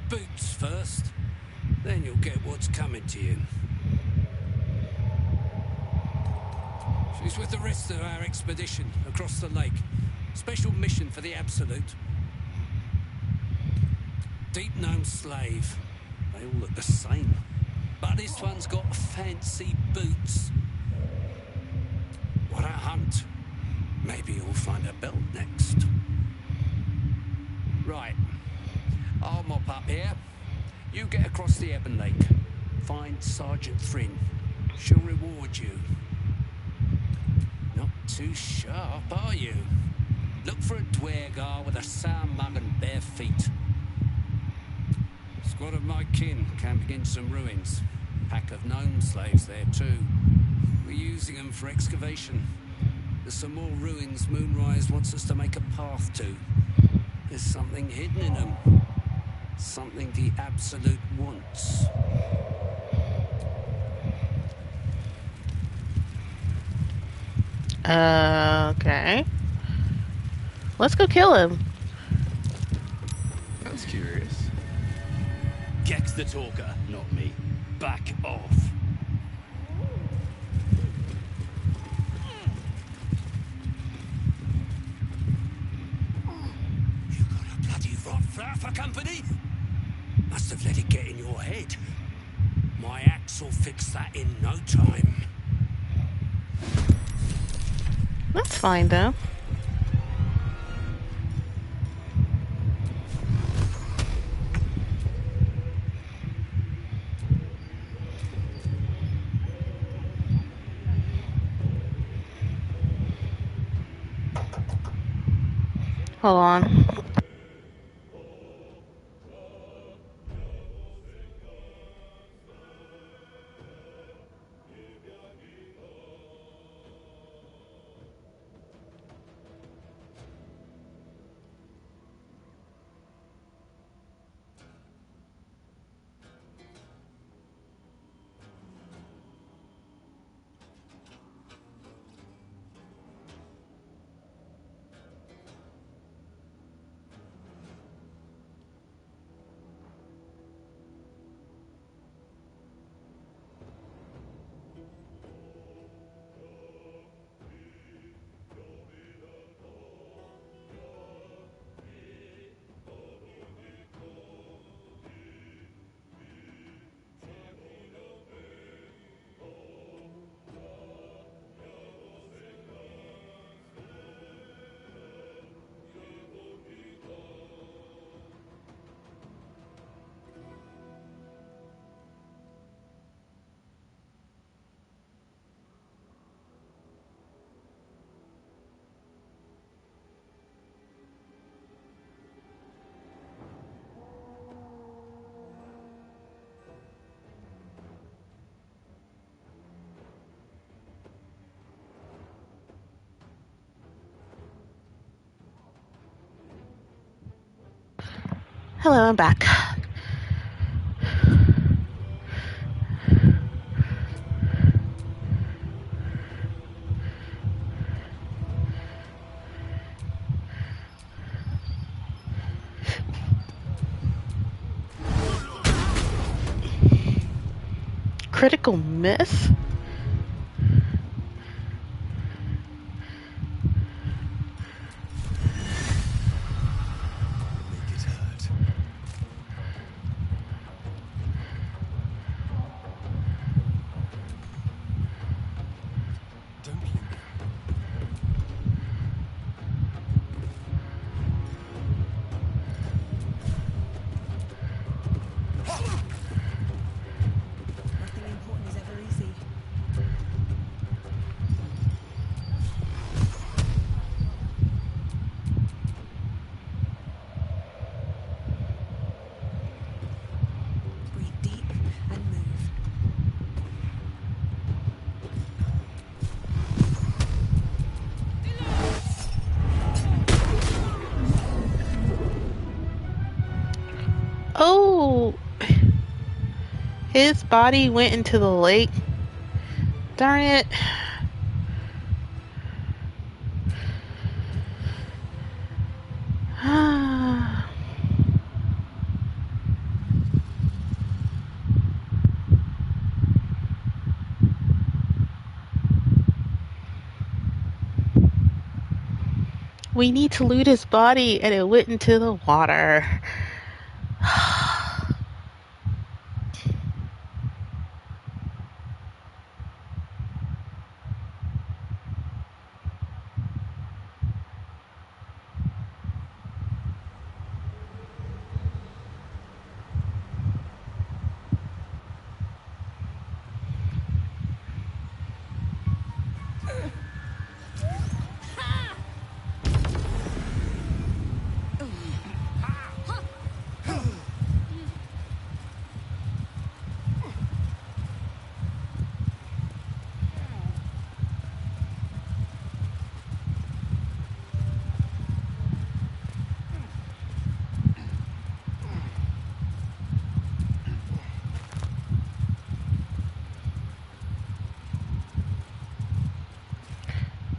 Boots first, then you'll get what's coming to you. She's with the rest of our expedition across the lake. Special mission for the Absolute. Deep gnome slave. They all look the same. But this one's got fancy boots. What a hunt. Maybe you'll find a belt next. Right. I'll mop up here. You get across the Ebon Lake. Find Sergeant Thrin. She'll reward you. Not too sharp, are you? Look for a Dwergar with a sour mug and bare feet. Squad of my kin camping in some ruins. Pack of gnome slaves there too. We're using them for excavation. There's some more ruins Moonrise wants us to make a path to. There's something hidden in them. Something the Absolute wants. Okay. Let's go kill him. That's curious. Gex the talker, not me. Back off. Gaffer company? Must have let it get in your head. My axe will fix that in no time. That's fine, though. Hold on. Hello, I'm back. Critical miss? Nothing important is ever easy. Breathe deep and move. Oh! His body went into the lake. Darn it. We need to loot his body, and it went into the water.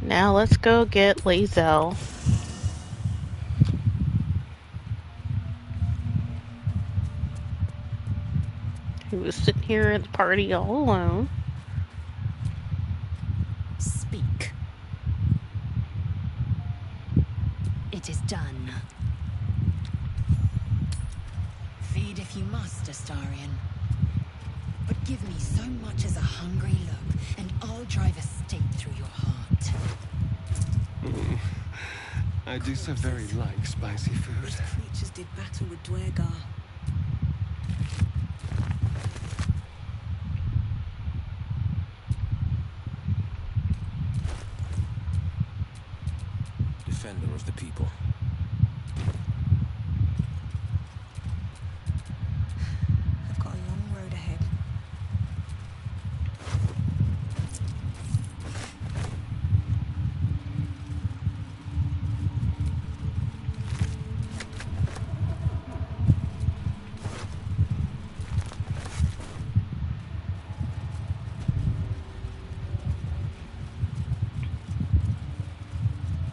Now let's go get Lae'zel. Who was sitting here at the party all alone. Speak. It is done. Astarion. But give me so much as a hungry look, and I'll drive a stake through your heart. I do so very like spicy food. Those creatures did battle with Dwergar. Defender of the people. I've got a long road ahead.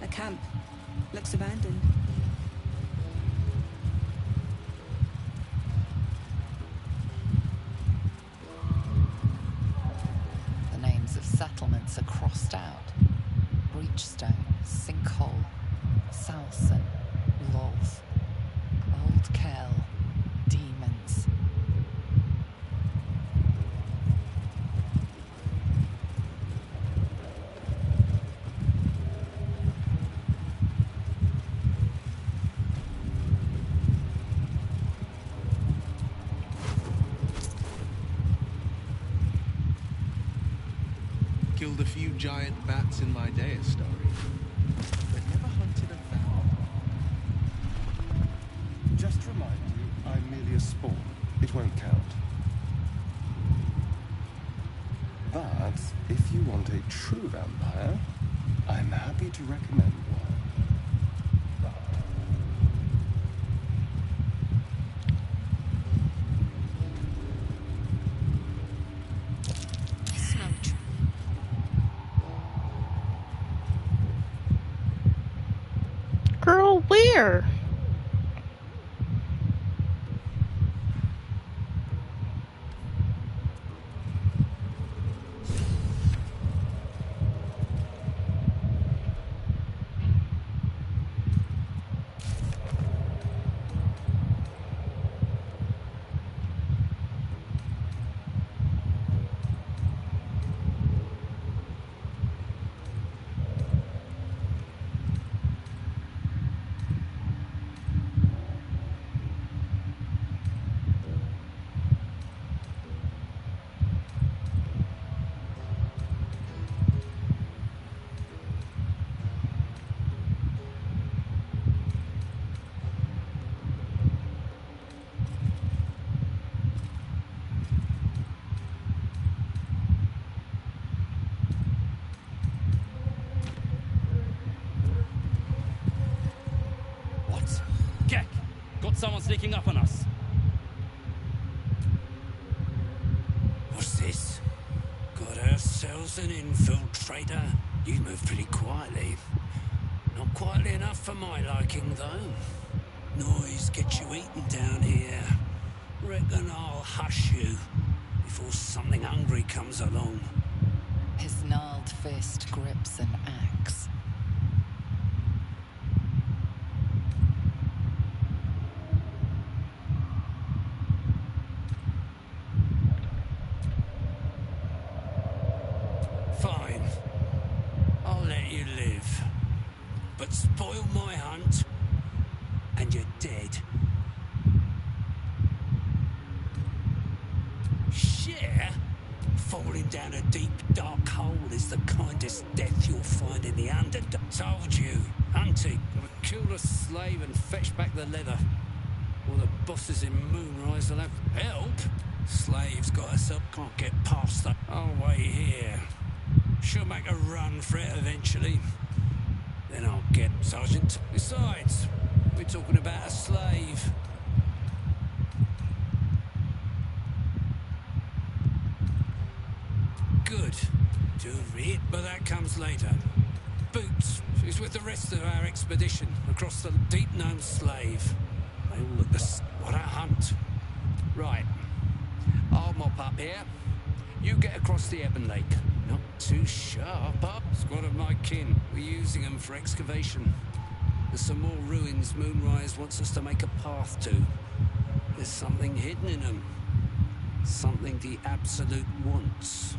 A camp. Looks abandoned. The names of settlements are crossed out. Breachstone, Sinkhole, Salson, Lolth, Old Kell, Demons. Killed a few giant bats in my day, Astarion, but never hunted a fowl. Just to remind you, I'm merely a spawn. It won't count. But if you want a true vampire, I'm happy to recommend one. Smell trap. Girl, where? Someone sneaking up on us. What's this? Got ourselves an infiltrator. You move pretty quietly. Not quietly enough for my liking, though. Noise gets you eaten down here. Reckon I'll hush you before something hungry comes along. His gnarled fist grips an axe. Fine. I'll let you live. But spoil my hunt, and you're dead. Share? Falling down a deep, dark hole is the kindest death you'll find in the Underdark. Told you, hunting. Gotta kill the slave and fetch back the leather. Or the bosses in Moonrise will have Help? Slave's got us up, can't get past that. I'll wait here. She'll make a run for it eventually. Then I'll get Sergeant. Besides, we're talking about a slave. Good. To read, but that comes later. Boots. She's with the rest of our expedition across the deep-known slave. They all look what a hunt. Right. I'll mop up here. You get across the Ebon Lake. Not too sharp up. Squad of my kin. We're using them for excavation. There's some more ruins Moonrise wants us to make a path to. There's something hidden in them. Something the Absolute wants.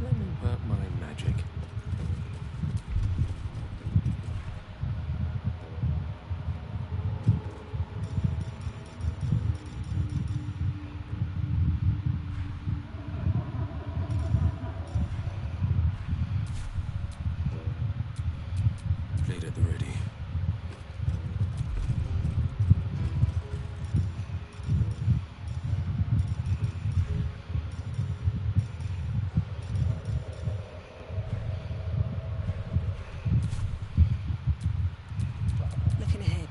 Let me work my magic. Blade at the ready. Looking ahead.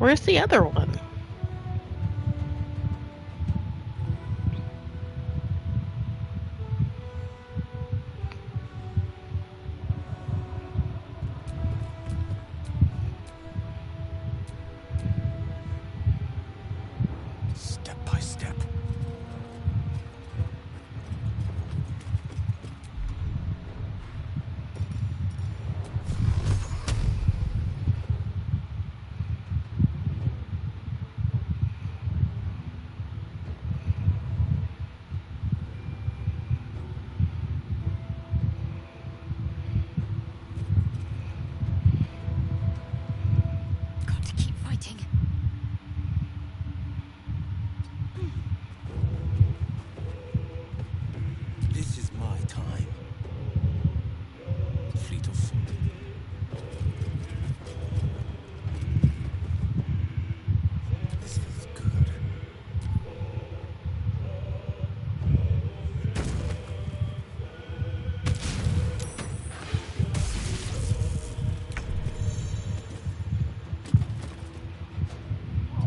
Where's the other one? Step by step. Got to keep fighting. This is my time. Fleet of foot. This feels good.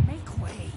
Make way.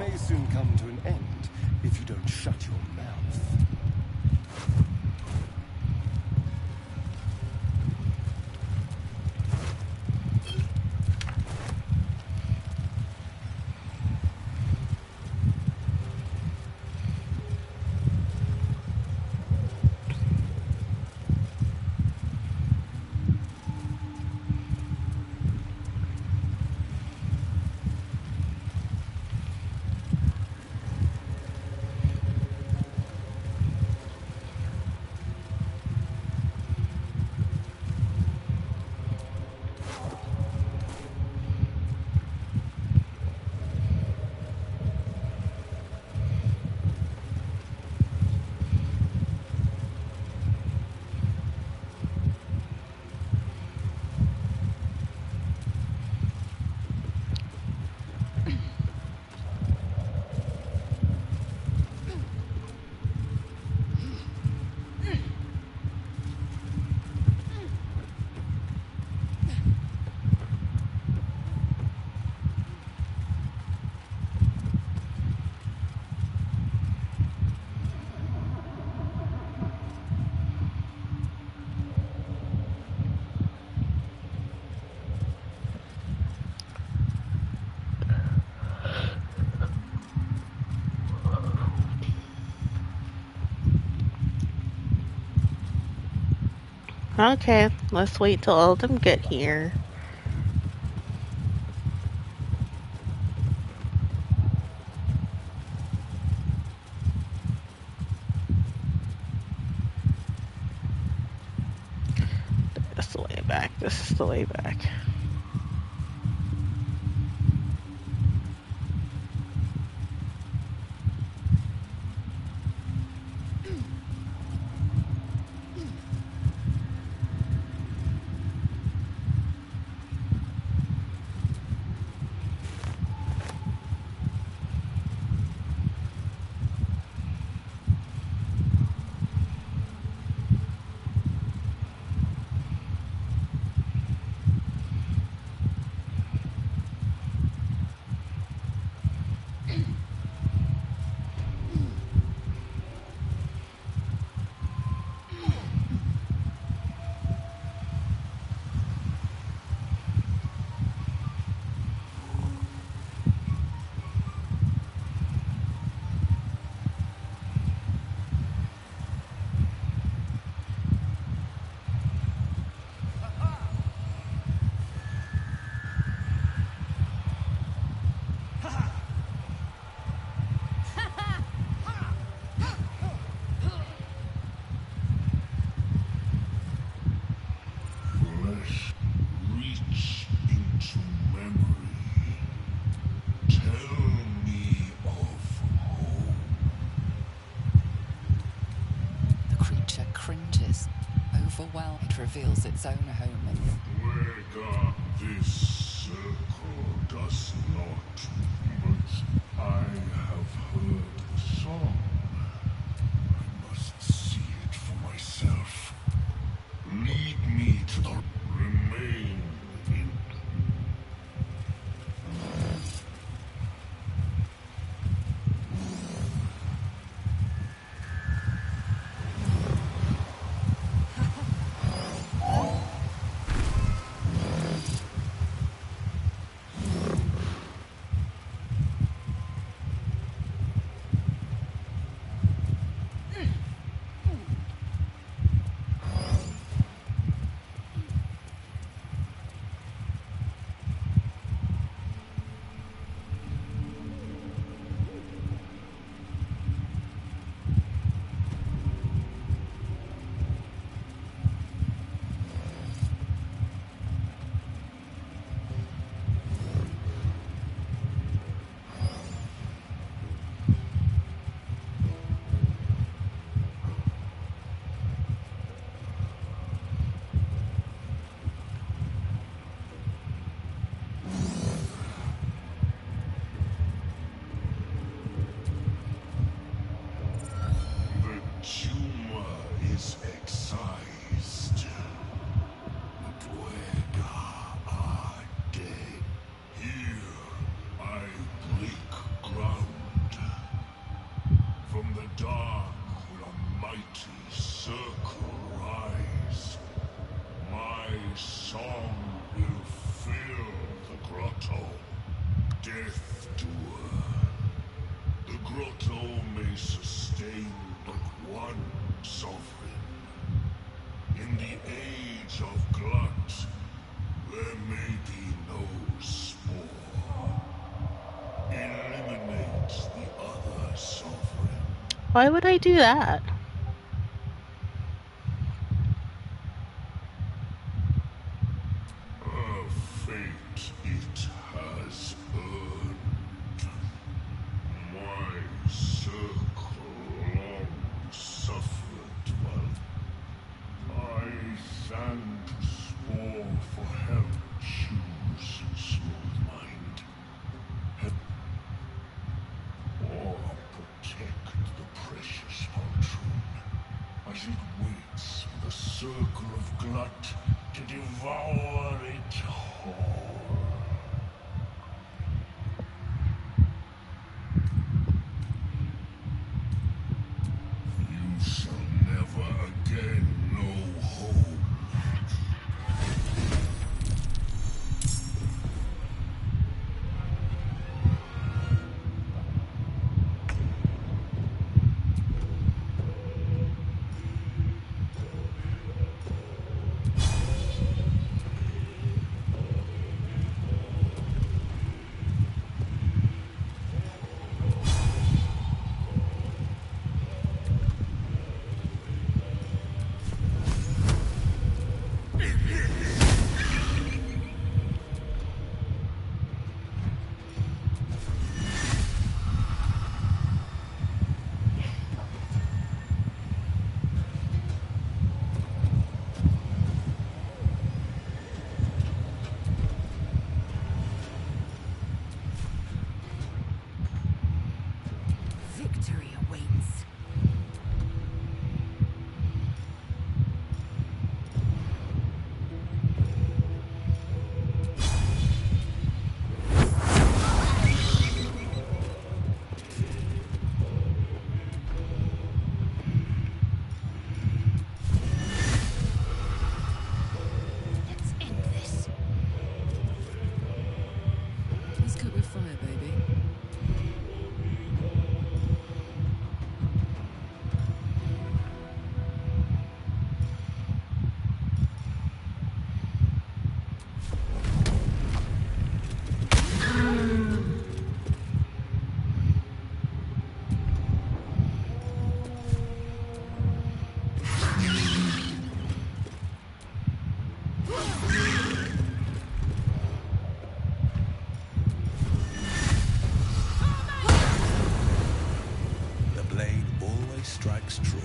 may soon come to an end if you don't shut your mouth. Okay, let's wait till all of them get here. That's the way back. This is the way back. Flesh, reach into memory. Tell me of home. The creature cringes. Overwhelmed, it reveals its own home in Duergar, this circle does not, but I have heard the song. I must see it for myself. Lead me to the remain in. death doer. The grotto may sustain but one sovereign. In the age of glut, there may be no spore. Eliminate the other sovereign. Why would I do that? A fate it has earned. My circle long suffered while I sang to spore for help. Choose smooth mind. Or protect the precious poltroon as it waits for the circle of glut to devour it whole. You shall never again know home. Victory awaits. Let's end this. Let's cook with fire, baby. The blade always strikes true.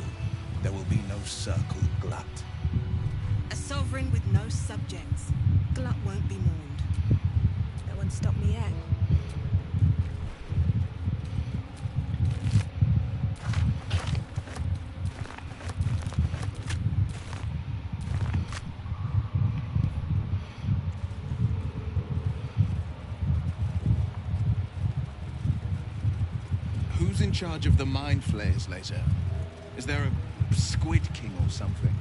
There will be no circle glut. A sovereign with no subjects. Glut won't be mourned. No one stopped me yet. Who's in charge of the mind flayers later? Is there a Squid King or something?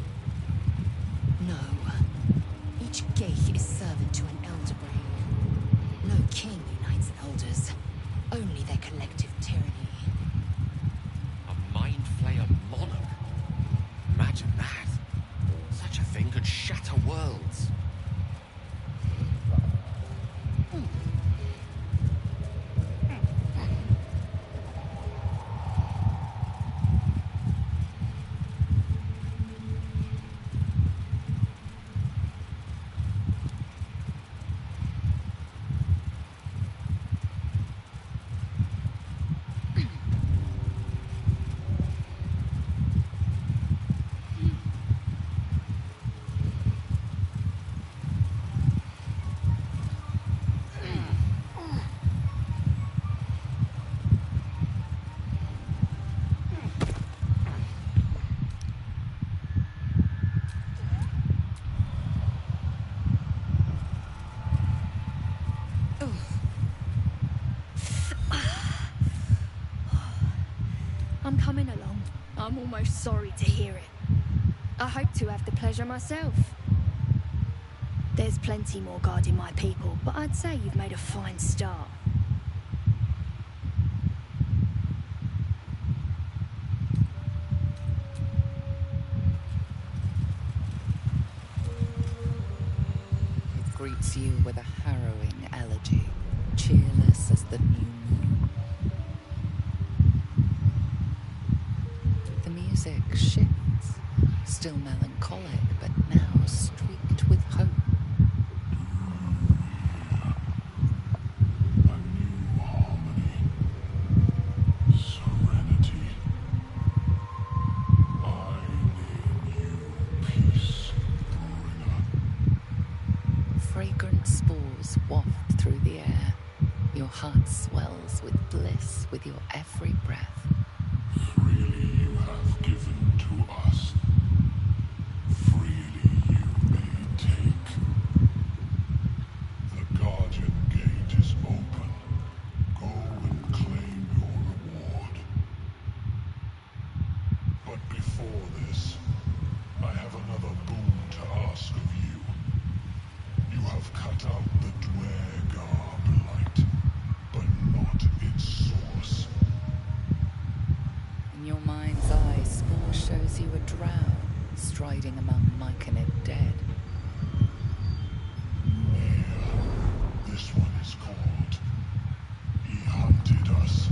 No. Each gate is servant to an elder brain. No king unites elders, only their collective tyranny. A mind flayer monarch? Imagine that. Such a thing could shatter worlds. I'm coming along. I'm almost sorry to hear it. I hope to have the pleasure myself. There's plenty more guarding my people, but I'd say you've made a fine start. greets you with a harrowing elegy, cheerless as the new moon. The music shifts, still melancholic, but now streaked with hope. A new harmony. Serenity. I name you Peace Bringer. Fragrant spores waft through the air. Your heart swells with bliss with your every breath. Freely you have given to us. Freely you may take. The Guardian Gate is open. Go and claim your reward. But before this, I have another boon to ask of you. You have cut out the Dwergar blight, but not its source. In your mind's eye, Spore shows you a drow striding among myconid dead. This one is called. He hunted us.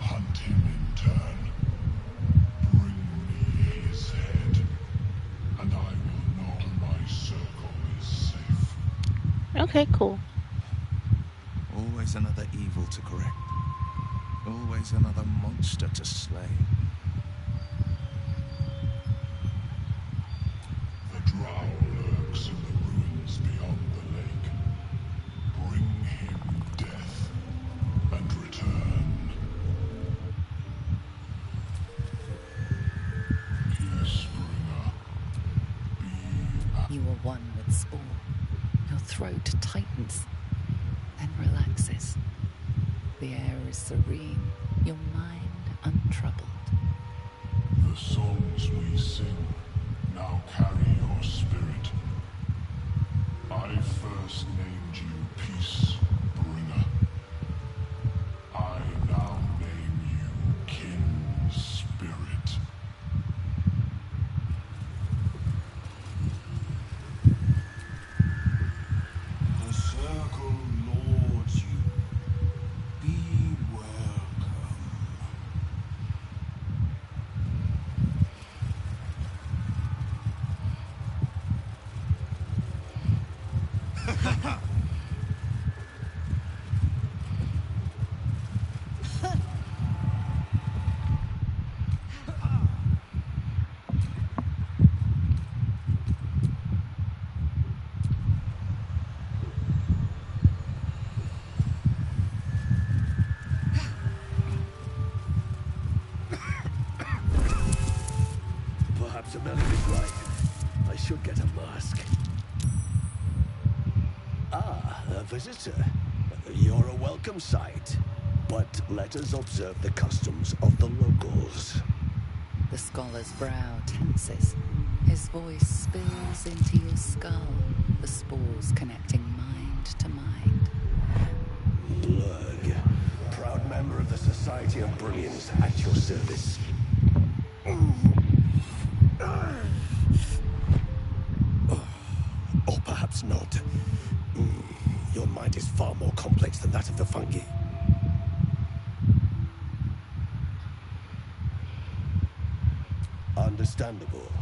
Hunt him in turn. Bring me his head, and I will know my circle is safe. Okay, cool. Always another evil to correct. Always another monster to slay. The drow lurks in the ruins beyond the lake. Bring him death, and return. Peace Bringer. You are one with Spore. Your throat tightens, then relaxes. The air is serene, your mind untroubled. The songs we sing now carry your spirit. I first named you Peace Bringer. I now name you Kin Spirit. The circle lords you. Be welcome. Perhaps Amelia is right. I should get a mask. Ah, a visitor. You're a welcome sight. But let us observe the customs of the locals. The scholar's brow tenses. His voice spills into your skull, the spores connecting mind to mind. Lurg, proud member of the Society of Brilliance, at your service. Or perhaps not. Your mind is far more complex than that of the fungi. Understandable.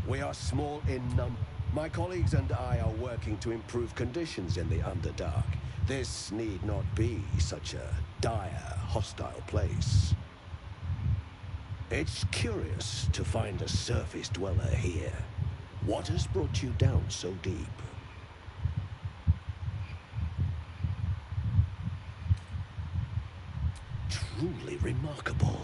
We are small in number. My colleagues and I are working to improve conditions in the Underdark. This need not be such a dire, hostile place. It's curious to find a surface dweller here. What has brought you down so deep? Truly remarkable.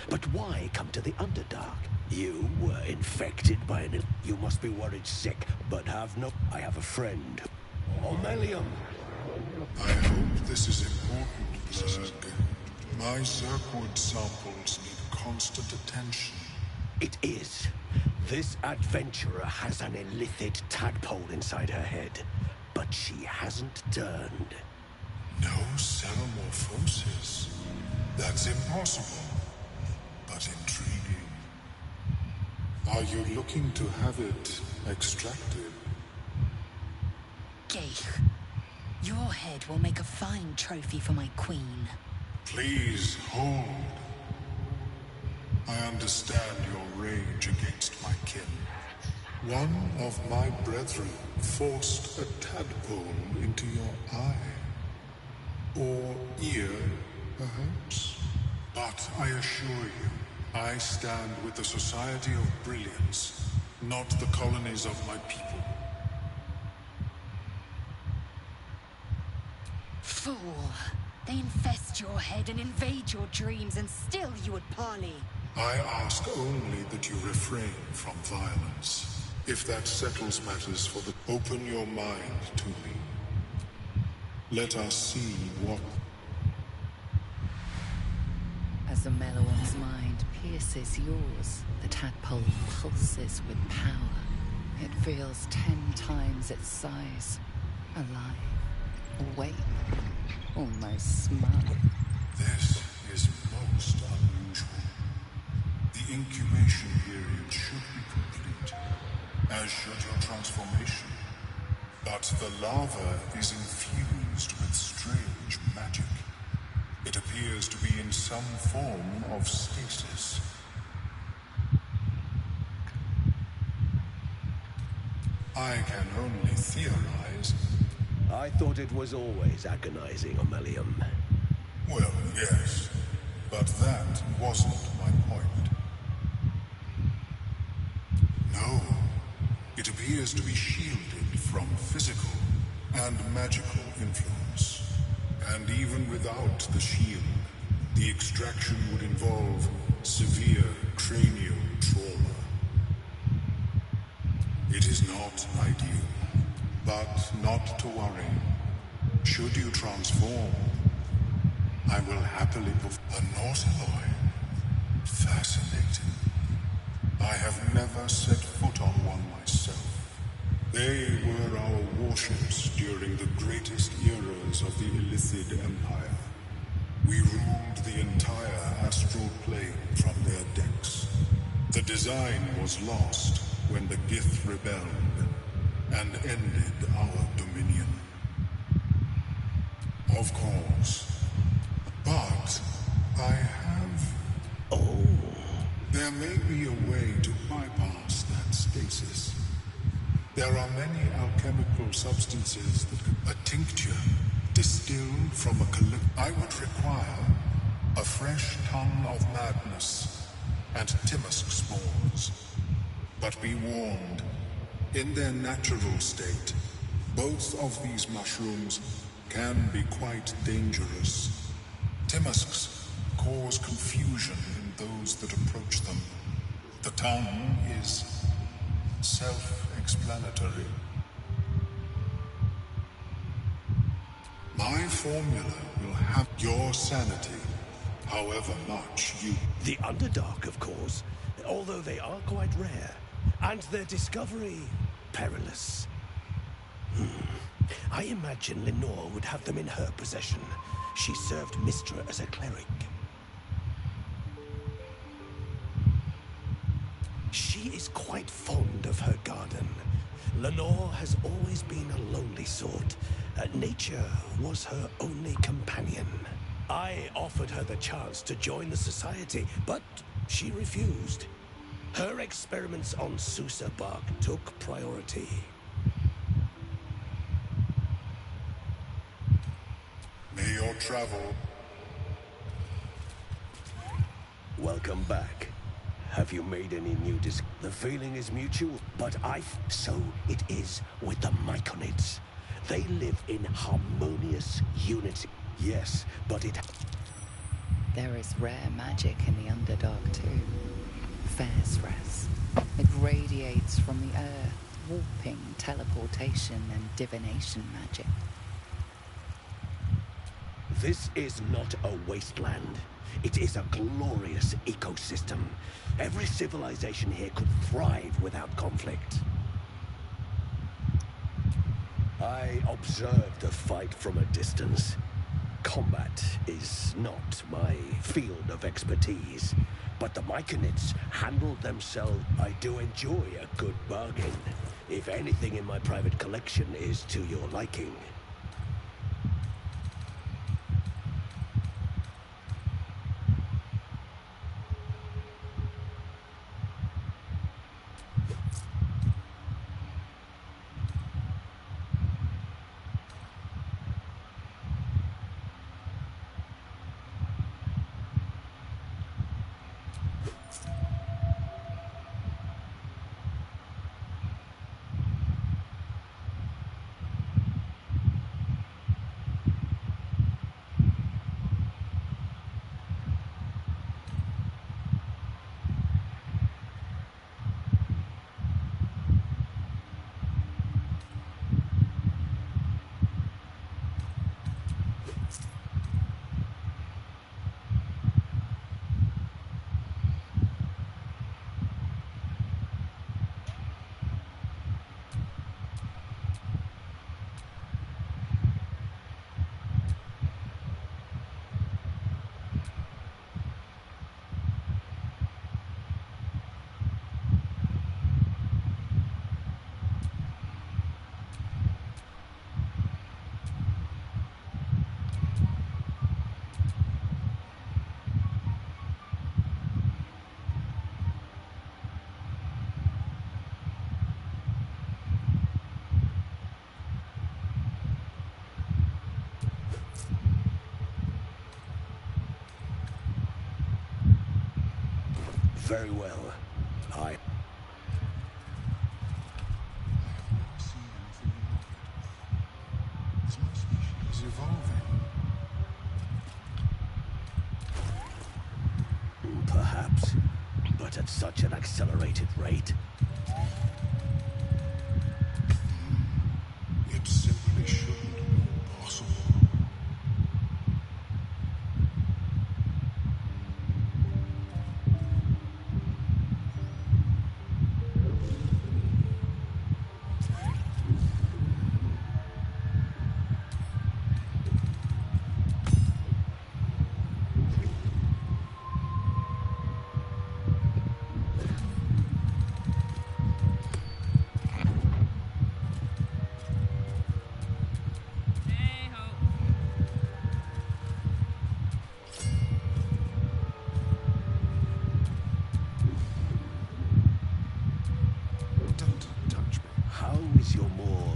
But why come to the Underdark? You were infected by an... You must be worried sick, but have no... I have a friend. Omelium! I hope this is important, Lurg. My Zirkwood samples need constant attention. It is. This adventurer has an illithid tadpole inside her head, but she hasn't turned. No cellomorphosis. That's impossible, but intriguing. Are you looking to have it extracted? Geich. Your head will make a fine trophy for my queen. Please hold. I understand your rage against my kin. One of my brethren forced a tadpole into your eye. Or ear, perhaps. But I assure you, I stand with the Society of Brilliance, not the colonies of my people. Fool. They infest your head and invade your dreams, and still you would parley. I ask only that you refrain from violence. If that settles matters for the... Open your mind to me. Let us see what... As the Meloam's mind pierces yours, the tadpole pulses with power. It feels 10 times its size. Alive. Awake. Almost smug. This is most unusual. The incubation period should be complete, as should your transformation. But the larva is infused with strange magic. It appears to be in some form of stasis. I can only theorize. I thought it was always agonizing, Ammelium. Well, yes, but that wasn't my point. No, it appears to be shielded from physical and magical influence. And even without the shield, the extraction would involve severe cranial trauma. It is not ideal. But not to worry. Should you transform, I will happily perform a Nautiloid. Fascinating. I have never set foot on one myself. They were our warships during the greatest eras of the Illithid Empire. We ruled the entire astral plane from their decks. The design was lost when the Gith rebelled and ended our dominion. Of course. But I have... Oh. There may be a way to bypass that stasis. There are many alchemical substances that... A tincture distilled from a I would require a fresh ton of madness and Timusk spores. But be warned. In their natural state, both of these mushrooms can be quite dangerous. Timusks cause confusion in those that approach them. The tongue is self-explanatory. My formula will have your sanity, however much you... The Underdark, of course, although they are quite rare. And their discovery, perilous. I imagine Lenore would have them in her possession. She served Mystra as a cleric. She is quite fond of her garden. Lenore has always been a lonely sort. Nature was her only companion. I offered her the chance to join the society, but she refused. Her experiments on Susa bark took priority. May your travel... Welcome back. Have you made any new The feeling is mutual, but so it is with the Myconids. They live in harmonious unity. Yes, but it... There is rare magic in the Underdark too. Fairstress. It radiates from the earth, warping, teleportation, and divination magic. This is not a wasteland. It is a glorious ecosystem. Every civilization here could thrive without conflict. I observed the fight from a distance. Combat is not my field of expertise, but the Myconids handled themselves. I do enjoy a good bargain, if anything in my private collection is to your liking. Very well. I never seen anything like it. Is my species evolving? Perhaps, but at such an accelerated rate. It simply shouldn't be possible. How is your more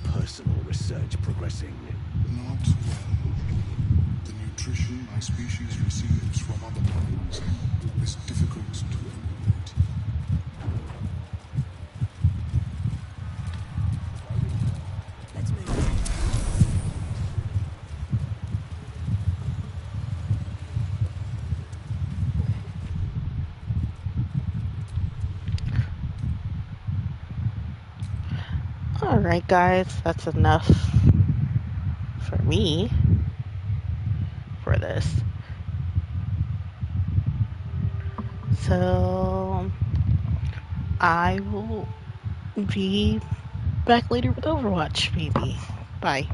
personal research progressing? Not well. The nutrition my species receives from other minds is difficult to emulate. Let's move. Alright, guys, that's enough for me for this. So, I will be back later with Overwatch, maybe. Bye.